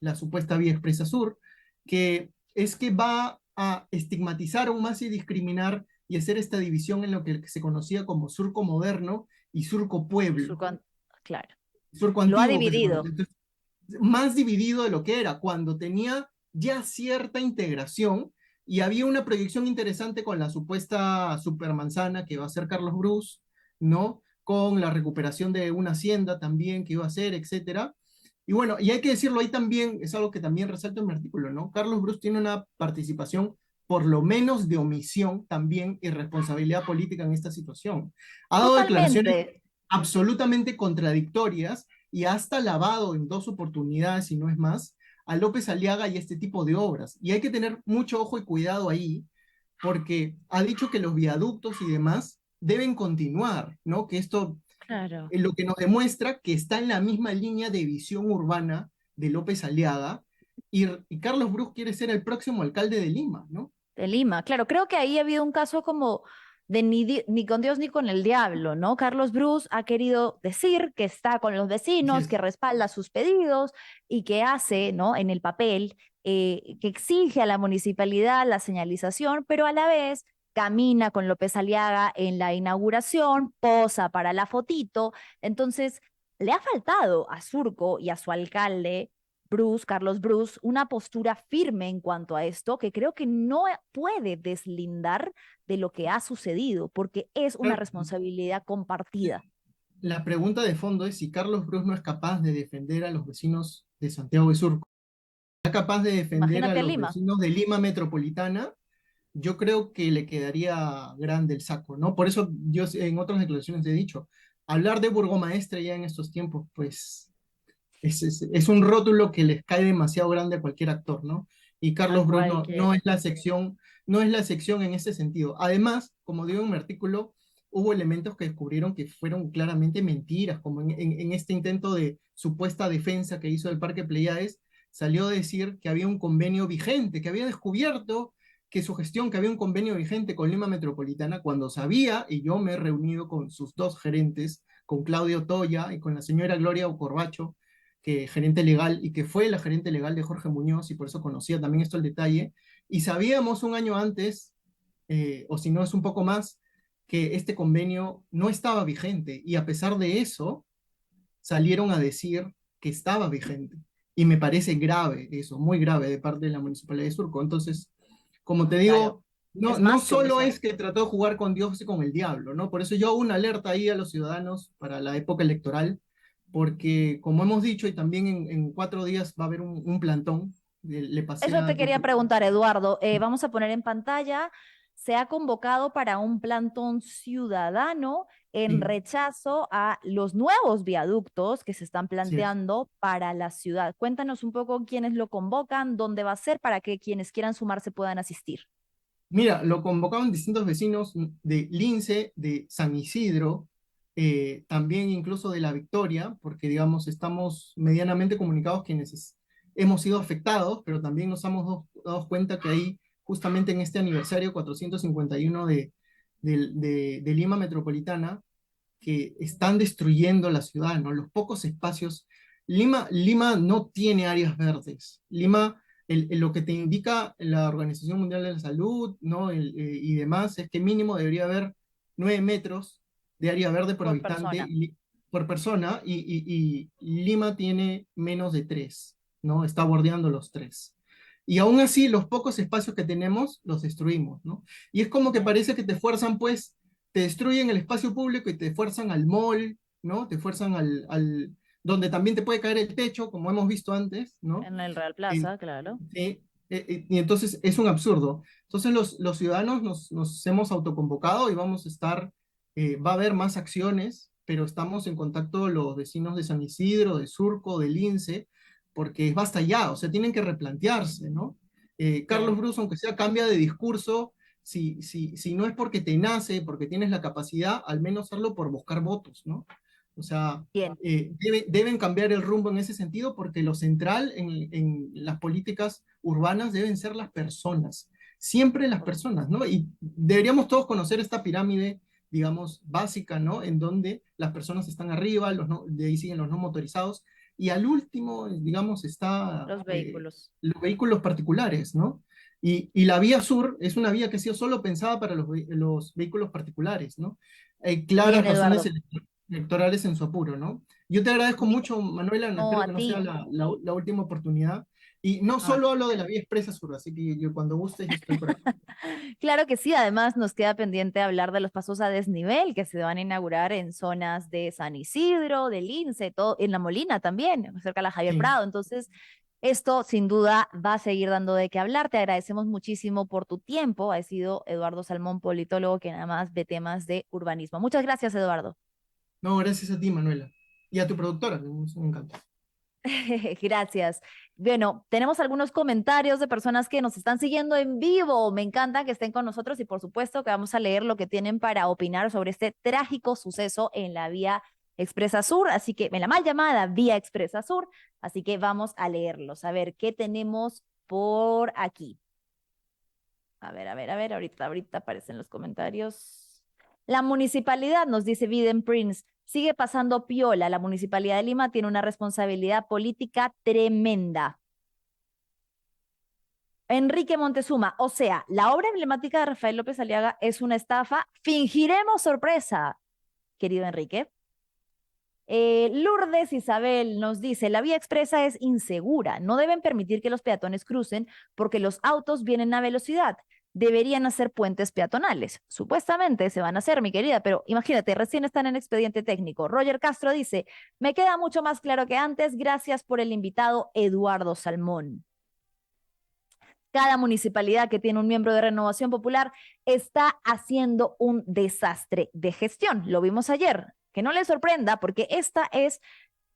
la supuesta Vía Expresa Sur, que es que va a estigmatizar aún más y discriminar y hacer esta división en lo que se conocía como Surco moderno y Surco y pueblo, claro, Surco lo ha antiguo que se conoce. dividido. Entonces, más dividido de lo que era, cuando tenía ya cierta integración y había una proyección interesante con la supuesta supermanzana que va a ser Carlos Bruce, ¿no? Con la recuperación de una hacienda también que iba a hacer, etcétera. Y bueno, y hay que decirlo ahí también, es algo que también resalto en mi artículo, ¿no? Carlos Bruce tiene una participación, por lo menos de omisión también y responsabilidad política en esta situación. Ha dado declaraciones Totalmente. absolutamente contradictorias y hasta lavado en 2 oportunidades, y no es más, a López Aliaga y este tipo de obras. Y hay que tener mucho ojo y cuidado ahí, porque ha dicho que los viaductos y demás deben continuar, ¿no? Que esto Claro. lo que nos demuestra que está en la misma línea de visión urbana de López Aliaga, y Carlos Bruz quiere ser el próximo alcalde de Lima, ¿no? De Lima, claro, creo que ahí ha habido un caso como de ni con Dios ni con el diablo, ¿no? Carlos Bruce ha querido decir que está con los Así vecinos, que es. respalda sus pedidos y que hace, ¿no? En el papel, que exige a la municipalidad la señalización, pero a la vez camina con López Aliaga en la inauguración, posa para la fotito. Entonces, le ha faltado a Surco y a su alcalde Bruce, Carlos Bruce, una postura firme en cuanto a esto que creo que no puede deslindar de lo que ha sucedido, porque es una Pero responsabilidad compartida. la pregunta de fondo es si Carlos Bruz no es capaz de defender a los vecinos de Santiago de Surco, es capaz de defender a Imagínate los Lima. vecinos de Lima Metropolitana. Yo creo que le quedaría grande el saco, ¿no? Por eso yo en otras declaraciones he dicho, hablar de burgomaestre ya en estos tiempos, pues es un rótulo que les cae demasiado grande a cualquier actor, ¿no? Y A Carlos Bruz no cualquiera. es la sección, no es la sección en ese sentido. Además, como digo en mi artículo, hubo elementos que descubrieron que fueron claramente mentiras, como en este intento de supuesta defensa que hizo el Parque Pleiades, salió a decir que había un convenio vigente, que había descubierto que su gestión, que había un convenio vigente con Lima Metropolitana, cuando sabía, y yo me he reunido con sus dos gerentes, con Claudio Toya y con la señora Gloria Corbacho, que gerente legal y que fue la gerente legal de Jorge Muñoz, y por eso conocía también esto el detalle, y sabíamos un año antes, o si no es un poco más, que este convenio no estaba vigente, y a pesar de eso salieron a decir que estaba vigente. Y me parece grave eso, muy grave de parte de la Municipalidad de Surco. Entonces, como te Claro, digo, no, es no más que solo omisión. es que trató de jugar con Dios y con el diablo, ¿no? Por eso yo hago una alerta ahí a los ciudadanos para la época electoral, porque como hemos dicho, y también en 4 días va a haber un plantón, le pasé Eso a te tu... quería preguntar, Eduardo. Vamos a poner en pantalla, se ha convocado para un plantón ciudadano en Sí, rechazo a los nuevos viaductos que se están así es. planteando para la ciudad. Cuéntanos un poco quiénes lo convocan, dónde va a ser para que quienes quieran sumarse puedan asistir. Mira, lo convocaban distintos vecinos de Lince, de San Isidro, también incluso de La Victoria, porque digamos, estamos medianamente comunicados quienes hemos sido afectados, pero también nos hemos dado cuenta que ahí, justamente en este aniversario 451 de Lima Metropolitana, que están destruyendo la ciudad, ¿no? Los pocos espacios. Lima no tiene áreas verdes. Lima, lo que te indica la Organización Mundial de la Salud, ¿no? Y demás, es que mínimo debería haber 9 metros de área verde por Por habitante, persona. por persona, y Lima tiene menos de 3, ¿no? Está bordeando los 3. Y aún así, los pocos espacios que tenemos los destruimos, ¿no? Y es como que Claro. parece que te fuerzan, pues, te destruyen el espacio público y te fuerzan al mall, ¿no? Te fuerzan donde también te puede caer el techo, como hemos visto antes, ¿no? En el Real Eh, Plaza, claro. sí, y entonces es un absurdo. Entonces los ciudadanos nos hemos autoconvocado y vamos a estar, va a haber más acciones, pero estamos en contacto los vecinos de San Isidro, de Surco, de Lince, porque basta ya, o sea, tienen que replantearse, ¿no? Carlos Bien, Cruz, aunque sea, cambia de discurso, si no es porque te nace, porque tienes la capacidad, al menos hacerlo por buscar votos, ¿no? O sea, bien. deben cambiar el rumbo en ese sentido porque lo central en las políticas urbanas deben ser las personas, siempre las personas, ¿no? Y deberíamos todos conocer esta pirámide, digamos, básica, ¿no? En donde las personas están arriba, de ahí siguen los no motorizados, y al último, digamos, está Los vehículos. los vehículos particulares, ¿no? Y la vía sur es una vía que ha sido solo pensada para los vehículos particulares, ¿no? Hay Bien, claras razones Eduardo. electorales en su apuro, ¿no? Yo te agradezco Bien, mucho, Manuela, no, no, espero a que no sea ti. la última oportunidad. Y no Ah. solo hablo de la vía expresa sur, así que yo cuando gustes yo estoy por acá. Claro que sí, además nos queda pendiente hablar de los pasos a desnivel que se van a inaugurar en zonas de San Isidro, de Lince, todo, en La Molina también, cerca de la Javier Sí. Prado. Entonces, esto sin duda va a seguir dando de qué hablar. Te agradecemos muchísimo por tu tiempo. Ha sido Eduardo Salmón, politólogo, que nada más ve temas de urbanismo. Muchas gracias, Eduardo. No, gracias a ti, Manuela. Y a tu productora, que es un encanto. Gracias. Bueno, tenemos algunos comentarios de personas que nos están siguiendo en vivo. Me encanta que estén con nosotros y por supuesto que vamos a leer lo que tienen para opinar sobre este trágico suceso en la vía Expresa Sur, así que en la mal llamada vía Expresa Sur, así que vamos a leerlos. A ver, ¿qué tenemos por aquí? A ver, ahorita aparecen los comentarios. La municipalidad, nos dice Biden Prince, sigue pasando piola. La municipalidad de Lima tiene una responsabilidad política tremenda. Enrique Montezuma, o sea, la obra emblemática de Rafael López Aliaga es una estafa. Fingiremos sorpresa, querido Enrique. Lourdes Isabel nos dice, la vía expresa es insegura, no deben permitir que los peatones crucen porque los autos vienen a velocidad. Deberían hacer puentes peatonales. Supuestamente se van a hacer, mi querida, pero imagínate, recién están en expediente técnico. Roger Castro dice, me queda mucho más claro que antes, gracias por el invitado Eduardo Salmón. Cada municipalidad que tiene un miembro de Renovación Popular está haciendo un desastre de gestión. Lo vimos ayer. Que no les sorprenda porque esta es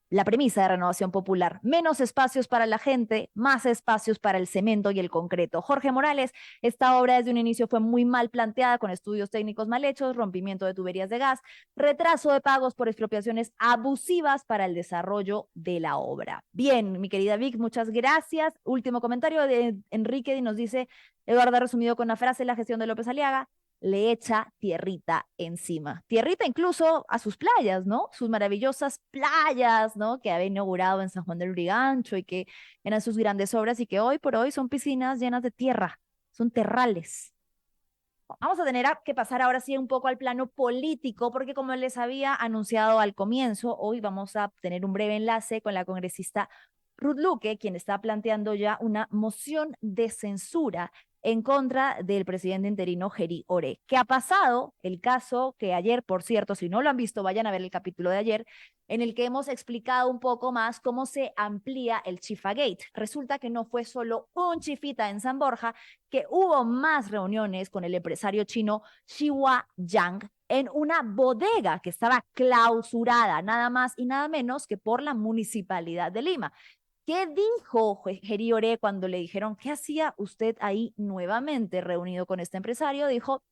la premisa de Renovación Popular: menos espacios para la gente, más espacios para el cemento y el concreto. Jorge Morales, esta obra desde un inicio fue muy mal planteada, con estudios técnicos mal hechos, rompimiento de tuberías de gas, retraso de pagos por expropiaciones abusivas para el desarrollo de la obra. Bien, mi querida Vic, muchas gracias. Último comentario de Enrique y nos dice, Eduardo ha resumido con una frase la gestión de López Aliaga: le echa tierrita encima. Tierrita incluso a sus playas, ¿no? Sus maravillosas playas, ¿no? Que había inaugurado en San Juan del Urigancho y que eran sus grandes obras y que hoy por hoy son piscinas llenas de tierra, son terrales. Vamos a tener que pasar ahora sí un poco al plano político, porque como les había anunciado al comienzo, hoy vamos a tener un breve enlace con la congresista Ruth Luque, quien está planteando ya una moción de censura en contra del presidente interino Geri Ore. ¿Qué ha pasado? El caso que ayer, por cierto, si no lo han visto, vayan a ver el capítulo de ayer, en el que hemos explicado un poco más cómo se amplía el Chifagate. Resulta que no fue solo un chifita en San Borja, que hubo más reuniones con el empresario chino Xihua Yang en una bodega que estaba clausurada, nada más y nada menos que por la Municipalidad de Lima. ¿Qué dijo Geri Ore cuando le dijeron, ¿qué hacía usted ahí nuevamente reunido con este empresario? Dijo,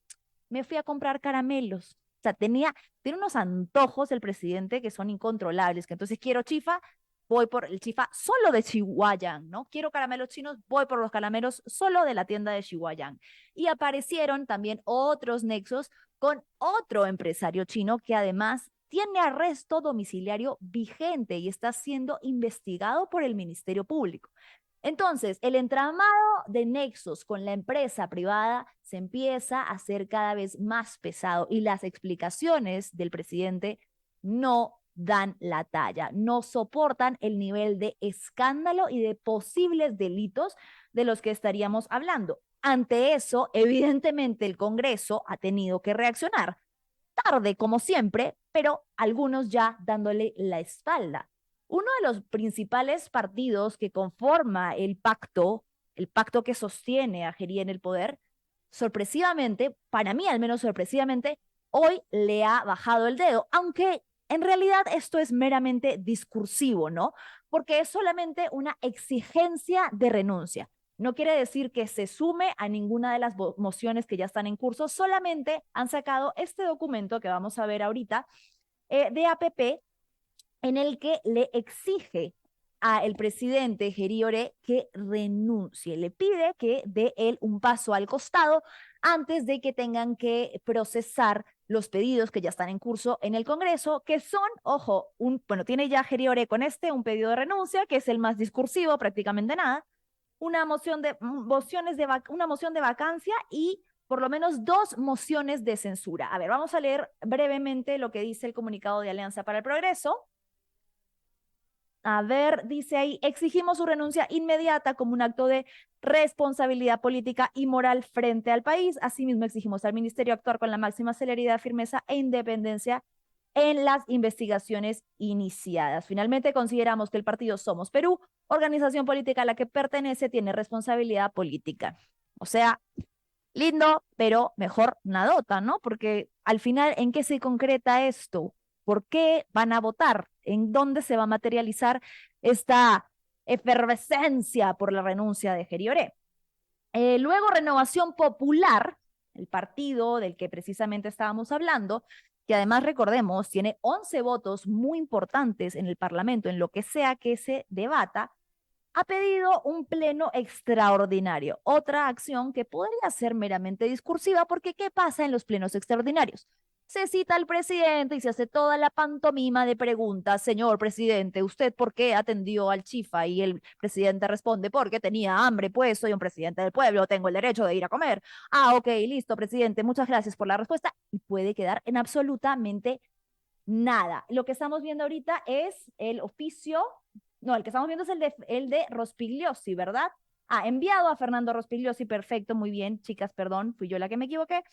me fui a comprar caramelos. O sea, tiene unos antojos el presidente que son incontrolables, que entonces quiero chifa, voy por el chifa solo de Chihuahua, ¿no? Quiero caramelos chinos, voy por los caramelos solo de la tienda de Chihuahua. Y aparecieron también otros nexos con otro empresario chino que además tiene arresto domiciliario vigente y está siendo investigado por el Ministerio Público. Entonces, el entramado de nexos con la empresa privada se empieza a hacer cada vez más pesado y las explicaciones del presidente no dan la talla, no soportan el nivel de escándalo y de posibles delitos de los que estaríamos hablando. Ante eso, evidentemente, el Congreso ha tenido que reaccionar tarde, como siempre, pero algunos ya dándole la espalda. Uno de los principales partidos que conforma el pacto que sostiene a Geri en el poder, sorpresivamente, para mí al menos sorpresivamente, hoy le ha bajado el dedo, aunque en realidad esto es meramente discursivo, ¿no? porque es solamente una exigencia de renuncia. No quiere decir que se sume a ninguna de las mociones que ya están en curso, solamente han sacado este documento que vamos a ver ahorita de APP, en el que le exige al presidente Heri Oré que renuncie, le pide que dé él un paso al costado antes de que tengan que procesar los pedidos que ya están en curso en el Congreso, que son, ojo, bueno, tiene ya Heri Oré con un pedido de renuncia, que es el más discursivo, prácticamente nada, una moción una moción de vacancia y por lo menos 2 mociones de censura. A ver, vamos a leer brevemente lo que dice el comunicado de Alianza para el Progreso. A ver, dice ahí, exigimos su renuncia inmediata como un acto de responsabilidad política y moral frente al país. Asimismo, exigimos al Ministerio actuar con la máxima celeridad, firmeza e independencia en las investigaciones iniciadas. Finalmente, consideramos que el partido Somos Perú, organización política a la que pertenece, tiene responsabilidad política. O sea, lindo, pero mejor nadota, ¿no? Porque al final, ¿en qué se concreta esto? ¿Por qué van a votar? ¿En dónde se va a materializar esta efervescencia por la renuncia de Heri Oré? Luego, Renovación Popular, el partido del que precisamente estábamos hablando, que además, recordemos, tiene 11 votos muy importantes en el Parlamento, en lo que sea que se debata, ha pedido un pleno extraordinario, otra acción que podría ser meramente discursiva, porque ¿qué pasa en los plenos extraordinarios? Se cita al presidente y se hace toda la pantomima de preguntas. Señor presidente, ¿usted por qué atendió al chifa? Y el presidente responde, porque tenía hambre, pues soy un presidente del pueblo, tengo el derecho de ir a comer. Ah, ok, listo, presidente, muchas gracias por la respuesta. Y puede quedar en absolutamente nada. Lo que estamos viendo ahorita es el oficio, no, el que estamos viendo es el de Rospigliosi, ¿verdad? Ah, enviado a Fernando Rospigliosi, perfecto, muy bien, chicas, perdón, fui yo la que me equivoqué,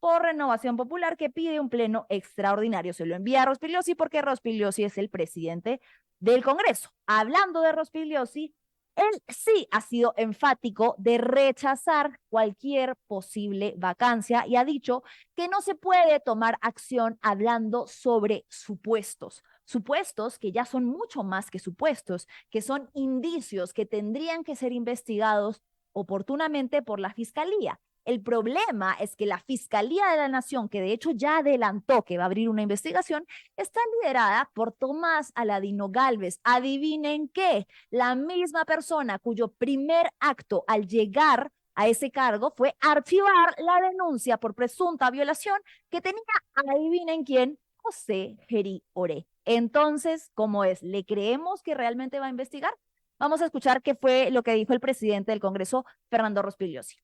por Renovación Popular, que pide un pleno extraordinario. Se lo envía a Rospigliosi porque Rospigliosi es el presidente del Congreso. Hablando de Rospigliosi, él sí ha sido enfático de rechazar cualquier posible vacancia y ha dicho que no se puede tomar acción hablando sobre supuestos. Supuestos que ya son mucho más que supuestos, que son indicios que tendrían que ser investigados oportunamente por la Fiscalía. El problema es que la Fiscalía de la Nación, que de hecho ya adelantó que va a abrir una investigación, está liderada por Tomás Aladino Gálvez. Adivinen qué, la misma persona cuyo primer acto al llegar a ese cargo fue archivar la denuncia por presunta violación que tenía, adivinen quién, José Heri Oré. Entonces, ¿cómo es? ¿Le creemos que realmente va a investigar? Vamos a escuchar qué fue lo que dijo el presidente del Congreso, Fernando Rospigliosi.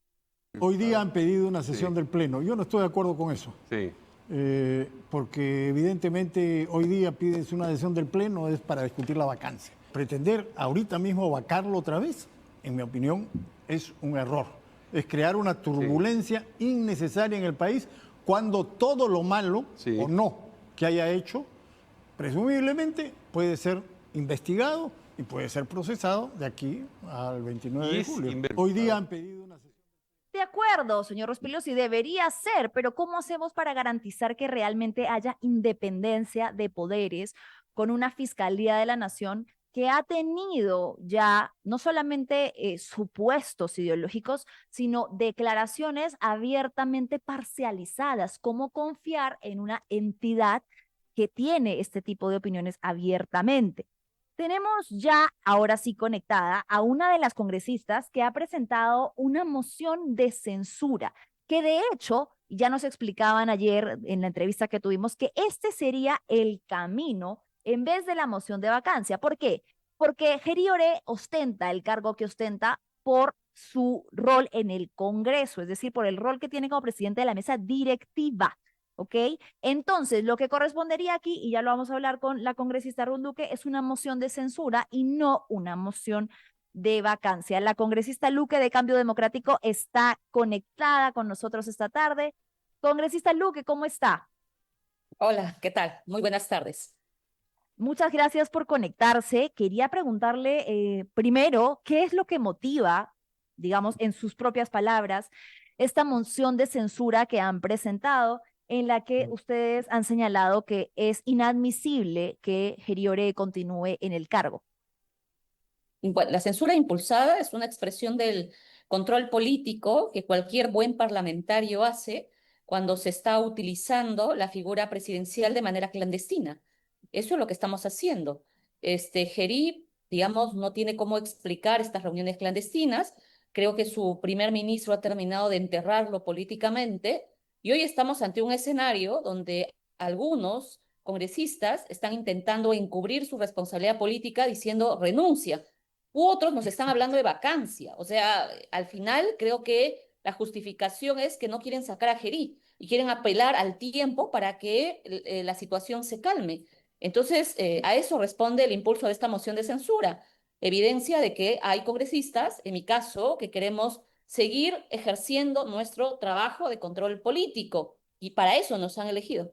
Hoy día han pedido una sesión del Pleno. Yo no estoy de acuerdo con eso. Sí. Porque evidentemente hoy día pides una sesión del Pleno es para discutir la vacancia. Pretender ahorita mismo vacarlo otra vez, en mi opinión, es un error. Es crear una turbulencia innecesaria en el país cuando todo lo malo o no que haya hecho, presumiblemente puede ser investigado y puede ser procesado de aquí al 29 de julio. Hoy día han pedido una sesión. De acuerdo, señor Rospigliosi, debería ser, pero ¿cómo hacemos para garantizar que realmente haya independencia de poderes con una Fiscalía de la Nación que ha tenido ya no solamente supuestos ideológicos, sino declaraciones abiertamente parcializadas? ¿Cómo confiar en una entidad que tiene este tipo de opiniones abiertamente? Tenemos ya, ahora sí, conectada a una de las congresistas que ha presentado una moción de censura, que de hecho ya nos explicaban ayer en la entrevista que tuvimos que este sería el camino en vez de la moción de vacancia. ¿Por qué? Porque Heri Oré ostenta el cargo que ostenta por su rol en el Congreso, es decir, por el rol que tiene como presidente de la mesa directiva. ¿Ok? Entonces, lo que correspondería aquí, y ya lo vamos a hablar con la congresista Ruth Luque, es una moción de censura y no una moción de vacancia. La congresista Luque de Cambio Democrático está conectada con nosotros esta tarde. Congresista Luque, ¿cómo está? Hola, ¿qué tal? Muy buenas tardes. Muchas gracias por conectarse. Quería preguntarle primero, ¿qué es lo que motiva, digamos, en sus propias palabras, esta moción de censura que han presentado, en la que ustedes han señalado que es inadmisible que Heri Oré continúe en el cargo? bueno, la censura impulsada es una expresión del control político que cualquier buen parlamentario hace cuando se está utilizando la figura presidencial de manera clandestina. Eso es lo que estamos haciendo. Gerí, digamos, no tiene cómo explicar estas reuniones clandestinas. Creo que su primer ministro ha terminado de enterrarlo políticamente y hoy estamos ante un escenario donde algunos congresistas están intentando encubrir su responsabilidad política diciendo renuncia, u otros nos están hablando de vacancia. O sea, al final creo que la justificación es que no quieren sacar a Gerí y quieren apelar al tiempo para que la situación se calme. Entonces, a eso responde el impulso de esta moción de censura. Evidencia de que hay congresistas, en mi caso, que queremos seguir ejerciendo nuestro trabajo de control político y para eso nos han elegido.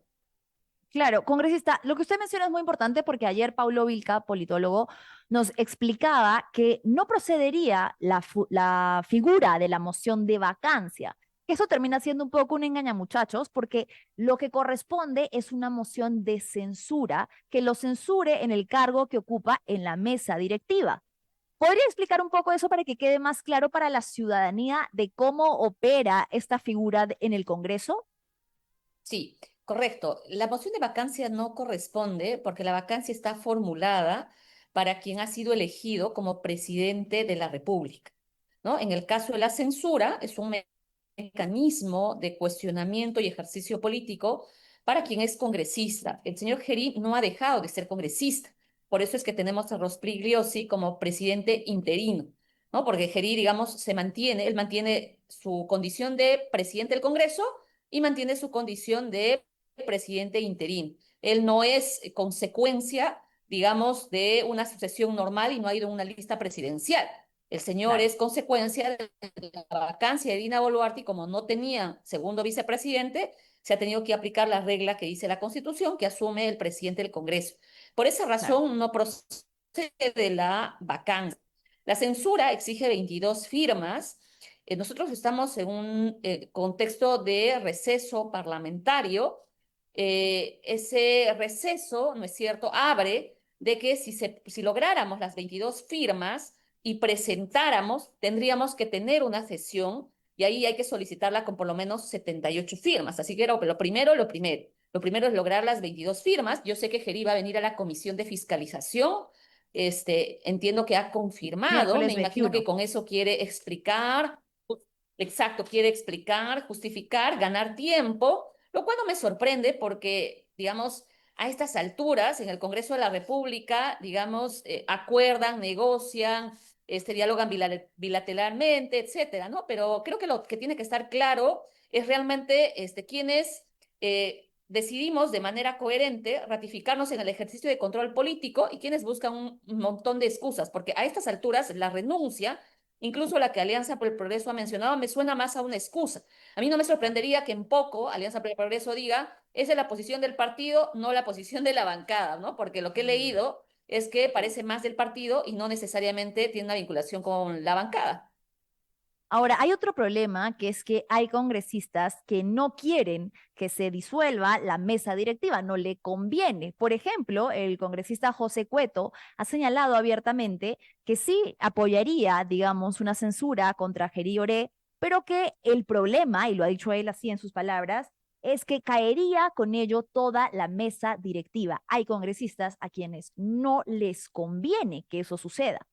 Claro, congresista, lo que usted menciona es muy importante porque ayer Paulo Vilca, politólogo, nos explicaba que no procedería la figura de la moción de vacancia. Eso termina siendo un poco un engañamuchachos porque lo que corresponde es una moción de censura que lo censure en el cargo que ocupa en la mesa directiva. ¿Podría explicar un poco eso para que quede más claro para la ciudadanía de cómo opera esta figura en el Congreso? Sí, correcto. La moción de vacancia no corresponde porque la vacancia está formulada para quien ha sido elegido como presidente de la República, ¿no? En el caso de la censura, es un mecanismo de cuestionamiento y ejercicio político para quien es congresista. El señor Gerí no ha dejado de ser congresista. Por eso es que tenemos a Rospigliosi como presidente interino, ¿no? Porque Gerí, digamos, él mantiene su condición de presidente del Congreso y mantiene su condición de presidente interino. Él no es consecuencia, digamos, de una sucesión normal y no ha ido a una lista presidencial. El señor Claro. es consecuencia de la vacancia de Dina Boluarte y como no tenía segundo vicepresidente, se ha tenido que aplicar la regla que dice la Constitución, que asume el presidente del Congreso. Por esa Claro. razón no procede la vacancia. La censura exige 22 firmas. Nosotros estamos en un contexto de receso parlamentario. Ese receso, ¿no es cierto?, abre de que si lográramos las 22 firmas, y presentáramos, tendríamos que tener una sesión y ahí hay que solicitarla con por lo menos 78 firmas. Así que lo primero, lo primero. Lo primero es lograr las 22 firmas. Yo sé que Gerí va a venir a la comisión de fiscalización. Entiendo que ha confirmado. Me Miércoles imagino que 21. con eso quiere explicar, exacto, quiere explicar, justificar, ganar tiempo, lo cual no me sorprende porque, digamos, a estas alturas en el Congreso de la República, digamos, acuerdan, negocian, dialogan bilateralmente, etcétera, ¿no? Pero creo que lo que tiene que estar claro es realmente quiénes decidimos de manera coherente ratificarnos en el ejercicio de control político y quienes buscan un montón de excusas, porque a estas alturas la renuncia, incluso la que Alianza por el Progreso ha mencionado, me suena más a una excusa. A mí no me sorprendería que en poco Alianza por el Progreso diga, esa es la posición del partido, no la posición de la bancada, ¿no? Porque lo que he leído es que parece más del partido y no necesariamente tiene una vinculación con la bancada. Ahora, hay otro problema que es que hay congresistas que no quieren que se disuelva la mesa directiva, no le conviene. Por ejemplo, el congresista José Cueto ha señalado abiertamente que sí apoyaría, digamos, una censura contra Gerí Oré, pero que el problema, y lo ha dicho él así en sus palabras, es que caería con ello toda la mesa directiva. Hay congresistas a quienes no les conviene que eso suceda.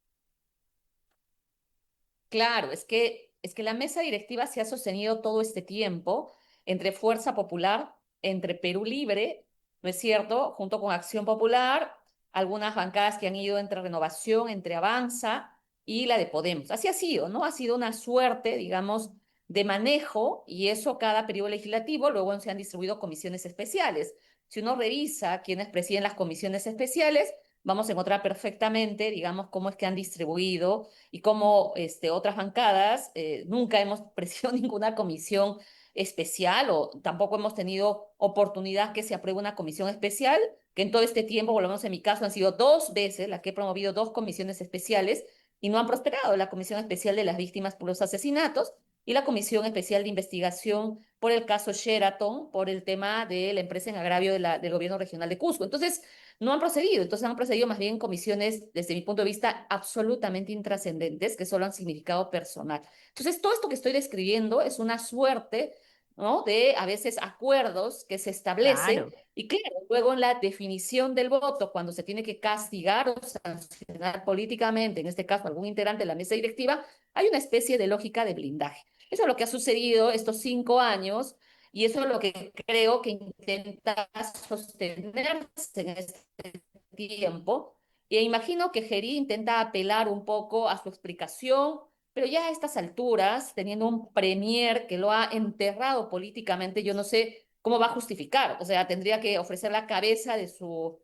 Claro, es que la mesa directiva se ha sostenido todo este tiempo entre Fuerza Popular, entre Perú Libre, ¿no es cierto? Junto con Acción Popular, algunas bancadas que han ido entre Renovación, entre Avanza y la de Podemos. Así ha sido, ¿no? Ha sido una suerte, digamos, de manejo y eso cada periodo legislativo, luego se han distribuido comisiones especiales. Si uno revisa quiénes presiden las comisiones especiales, vamos a encontrar perfectamente, digamos, cómo es que han distribuido y como otras bancadas nunca hemos presidido ninguna comisión especial o tampoco hemos tenido oportunidad que se apruebe una comisión especial, que en todo este tiempo, por lo menos en mi caso, han sido 2 veces las que he promovido 2 comisiones especiales y no han prosperado. La Comisión Especial de las Víctimas por los Asesinatos y la Comisión Especial de Investigación por el caso Sheraton, por el tema de la empresa en agravio del gobierno regional de Cusco. Entonces, no han procedido. Entonces han procedido más bien comisiones, desde mi punto de vista, absolutamente intrascendentes, que solo han significado personal. Entonces, todo esto que estoy describiendo es una suerte, ¿no?, de a veces acuerdos que se establecen Claro. y claro, luego en la definición del voto, cuando se tiene que castigar o sancionar políticamente, en este caso algún integrante de la mesa directiva, hay una especie de lógica de blindaje. Eso es lo que ha sucedido estos 5 años y eso es lo que creo que intenta sostenerse en este tiempo. Y imagino que Geri intenta apelar un poco a su explicación, pero ya a estas alturas, teniendo un premier que lo ha enterrado políticamente, yo no sé cómo va a justificar. O sea, tendría que ofrecer la cabeza de su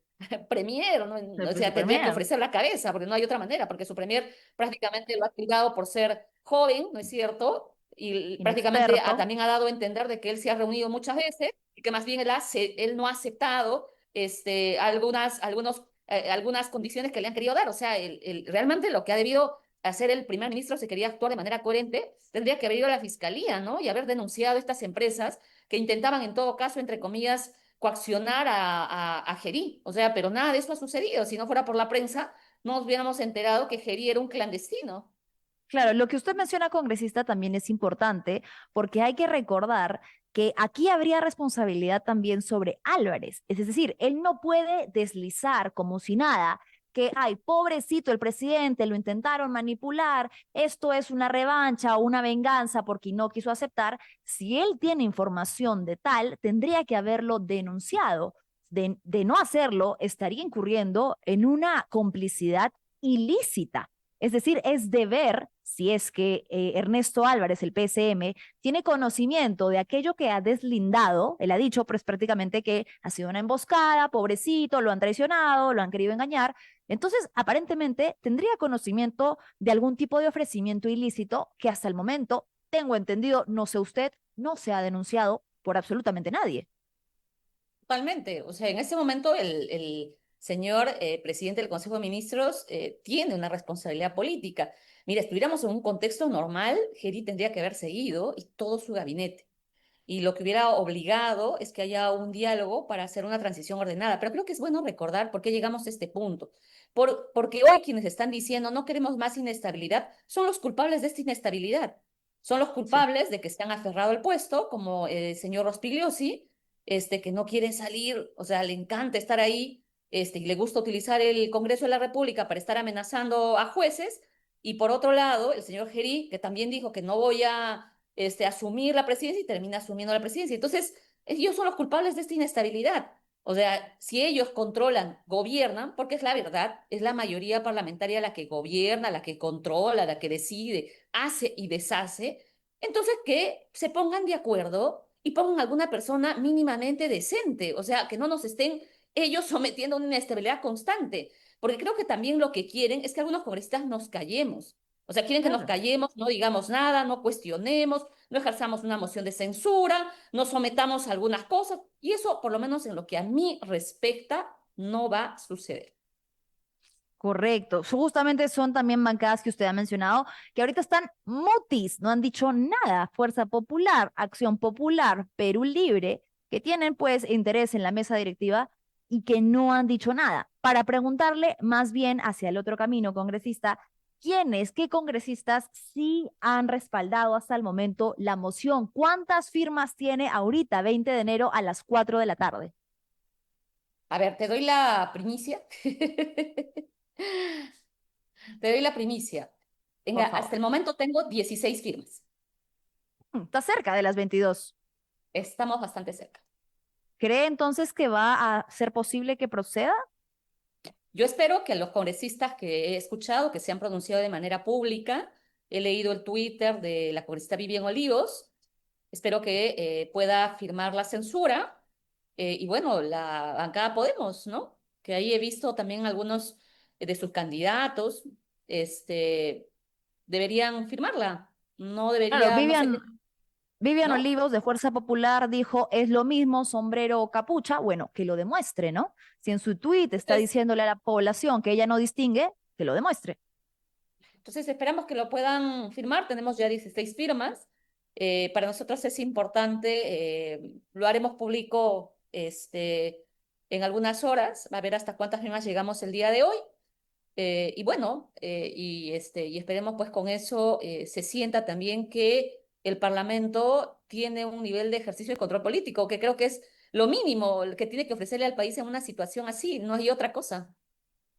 premier, ¿no? O Su sea, tendría que premier, ofrecer la cabeza, porque no hay otra manera, porque su premier prácticamente lo ha criticado por ser joven, ¿no es cierto? Y prácticamente inexperto. también ha dado a entender de que él se ha reunido muchas veces y que más bien él no ha aceptado algunas condiciones que le han querido dar. O sea, realmente lo que ha debido hacer el primer ministro, si quería actuar de manera coherente, tendría que haber ido a la fiscalía, ¿no? Y haber denunciado a estas empresas que intentaban, en todo caso, entre comillas, coaccionar a Gerí. O sea, pero nada de eso ha sucedido. Si no fuera por la prensa, no nos hubiéramos enterado que Gerí era un clandestino. Claro, lo que usted menciona, congresista, también es importante porque hay que recordar que aquí habría responsabilidad también sobre Álvarez. Es decir, él no puede deslizar como si nada, que, ay, pobrecito el presidente, lo intentaron manipular, esto es una revancha o una venganza porque no quiso aceptar. Si él tiene información de tal, tendría que haberlo denunciado. De no hacerlo, estaría incurriendo en una complicidad ilícita. Es decir, es deber, si es que Ernesto Álvarez, el PSM, tiene conocimiento de aquello que ha deslindado, él ha dicho pues prácticamente que ha sido una emboscada, pobrecito, lo han traicionado, lo han querido engañar. Entonces, aparentemente, tendría conocimiento de algún tipo de ofrecimiento ilícito que hasta el momento, tengo entendido, no sé usted, no se ha denunciado por absolutamente nadie. Totalmente. O sea, en ese momento el señor presidente del Consejo de Ministros tiene una responsabilidad política. Mira, estuviéramos en un contexto normal, Geri tendría que haber seguido y todo su gabinete. Y lo que hubiera obligado es que haya un diálogo para hacer una transición ordenada. Pero creo que es bueno recordar por qué llegamos a este punto. Porque hoy quienes están diciendo no queremos más inestabilidad son los culpables de esta inestabilidad. Son los Sí. culpables de que se han aferrado al puesto, como el señor Rospigliosi, que no quiere salir, o sea, le encanta estar ahí, y le gusta utilizar el Congreso de la República para estar amenazando a jueces. Y por otro lado, el señor Gerí, que también dijo que no voy a asumir la presidencia y termina asumiendo la presidencia. Entonces, ellos son los culpables de esta inestabilidad. O sea, si ellos controlan, gobiernan, porque es la verdad, es la mayoría parlamentaria la que gobierna, la que controla, la que decide, hace y deshace, entonces que se pongan de acuerdo y pongan alguna persona mínimamente decente, o sea, que no nos estén ellos sometiendo a una inestabilidad constante, porque creo que también lo que quieren es que algunos congresistas nos callemos. O sea, quieren que nos Claro. callemos, no digamos nada, no cuestionemos, no ejerzamos una moción de censura, no sometamos a algunas cosas, y eso, por lo menos en lo que a mí respecta, no va a suceder. Correcto. Justamente son también bancadas que usted ha mencionado, que ahorita están mutis, no han dicho nada. Fuerza Popular, Acción Popular, Perú Libre, que tienen pues interés en la mesa directiva y que no han dicho nada. Para preguntarle más bien hacia el otro camino, congresista, ¿quiénes, qué congresistas sí han respaldado hasta el momento la moción? ¿Cuántas firmas tiene ahorita, 20 de enero a las 4 de la tarde? A ver, te doy la primicia. Te doy la primicia. Por Venga, hasta favor. el momento tengo 16 firmas. Está cerca de las 22. Estamos bastante cerca. ¿Cree entonces que va a ser posible que proceda? Yo espero que los congresistas que he escuchado, que se han pronunciado de manera pública, he leído el Twitter de la congresista Vivian Olivos, espero que pueda firmar la censura. Y bueno, la bancada Podemos, ¿no? Que ahí he visto también algunos de sus candidatos, este, deberían firmarla. No Claro, debería, no sé Vivian, qué, Vivian ¿no? Olivos de Fuerza Popular dijo, es lo mismo sombrero o capucha, bueno, que lo demuestre, ¿no? Si en su tuit está Entonces, diciéndole a la población que ella no distingue, que lo demuestre. entonces esperamos que lo puedan firmar. Tenemos ya 16 firmas. Para nosotros es importante, lo haremos público en algunas horas, va a ver hasta cuántas firmas llegamos el día de hoy. Y bueno, y esperemos pues con eso se sienta también que el Parlamento tiene un nivel de ejercicio de control político, que creo que es lo mínimo que tiene que ofrecerle al país en una situación así, no hay otra cosa.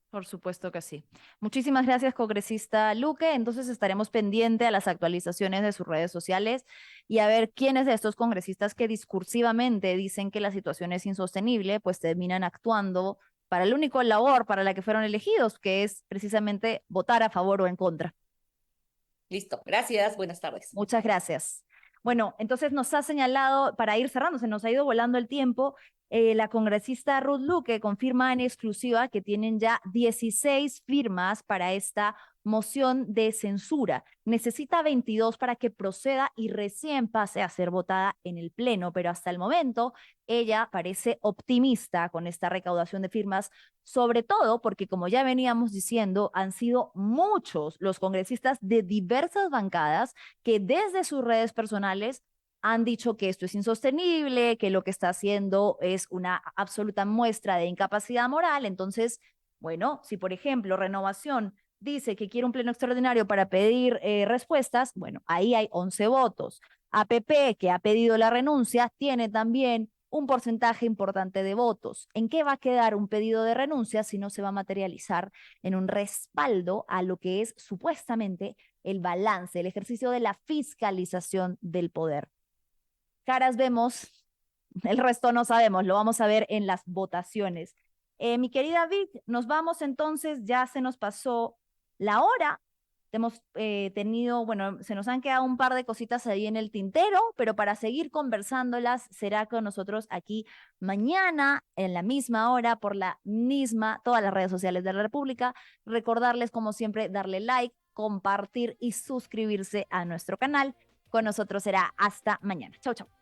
Por supuesto que sí. Muchísimas gracias, congresista Luque. Entonces estaremos pendientes a las actualizaciones de sus redes sociales y a ver quiénes de estos congresistas que discursivamente dicen que la situación es insostenible, pues terminan actuando para el único labor para la que fueron elegidos, que es precisamente votar a favor o en contra. Listo, gracias, buenas tardes. Muchas gracias. Bueno, entonces nos ha señalado, para ir cerrando, se nos ha ido volando el tiempo, la congresista Ruth Luque confirma en exclusiva que tienen ya 16 firmas para esta moción de censura. Necesita 22 para que proceda y recién pase a ser votada en el Pleno, pero hasta el momento ella parece optimista con esta recaudación de firmas, sobre todo porque, como ya veníamos diciendo, han sido muchos los congresistas de diversas bancadas que desde sus redes personales han dicho que esto es insostenible, que lo que está haciendo es una absoluta muestra de incapacidad moral. Entonces, bueno, si por ejemplo Renovación dice que quiere un pleno extraordinario para pedir respuestas, bueno, ahí hay 11 votos. APP, que ha pedido la renuncia, tiene también un porcentaje importante de votos. ¿En qué va a quedar un pedido de renuncia si no se va a materializar en un respaldo a lo que es supuestamente el balance, el ejercicio de la fiscalización del poder? Caras vemos, el resto no sabemos, lo vamos a ver en las votaciones. Mi querida Vic, nos vamos entonces, ya se nos pasó la hora. Hemos tenido, bueno, se nos han quedado un par de cositas ahí en el tintero, pero para seguir conversándolas será con nosotros aquí mañana en la misma hora por la misma, todas las redes sociales de la República. Recordarles, como siempre, darle like, compartir y suscribirse a nuestro canal. Con nosotros será hasta mañana. Chau, chau.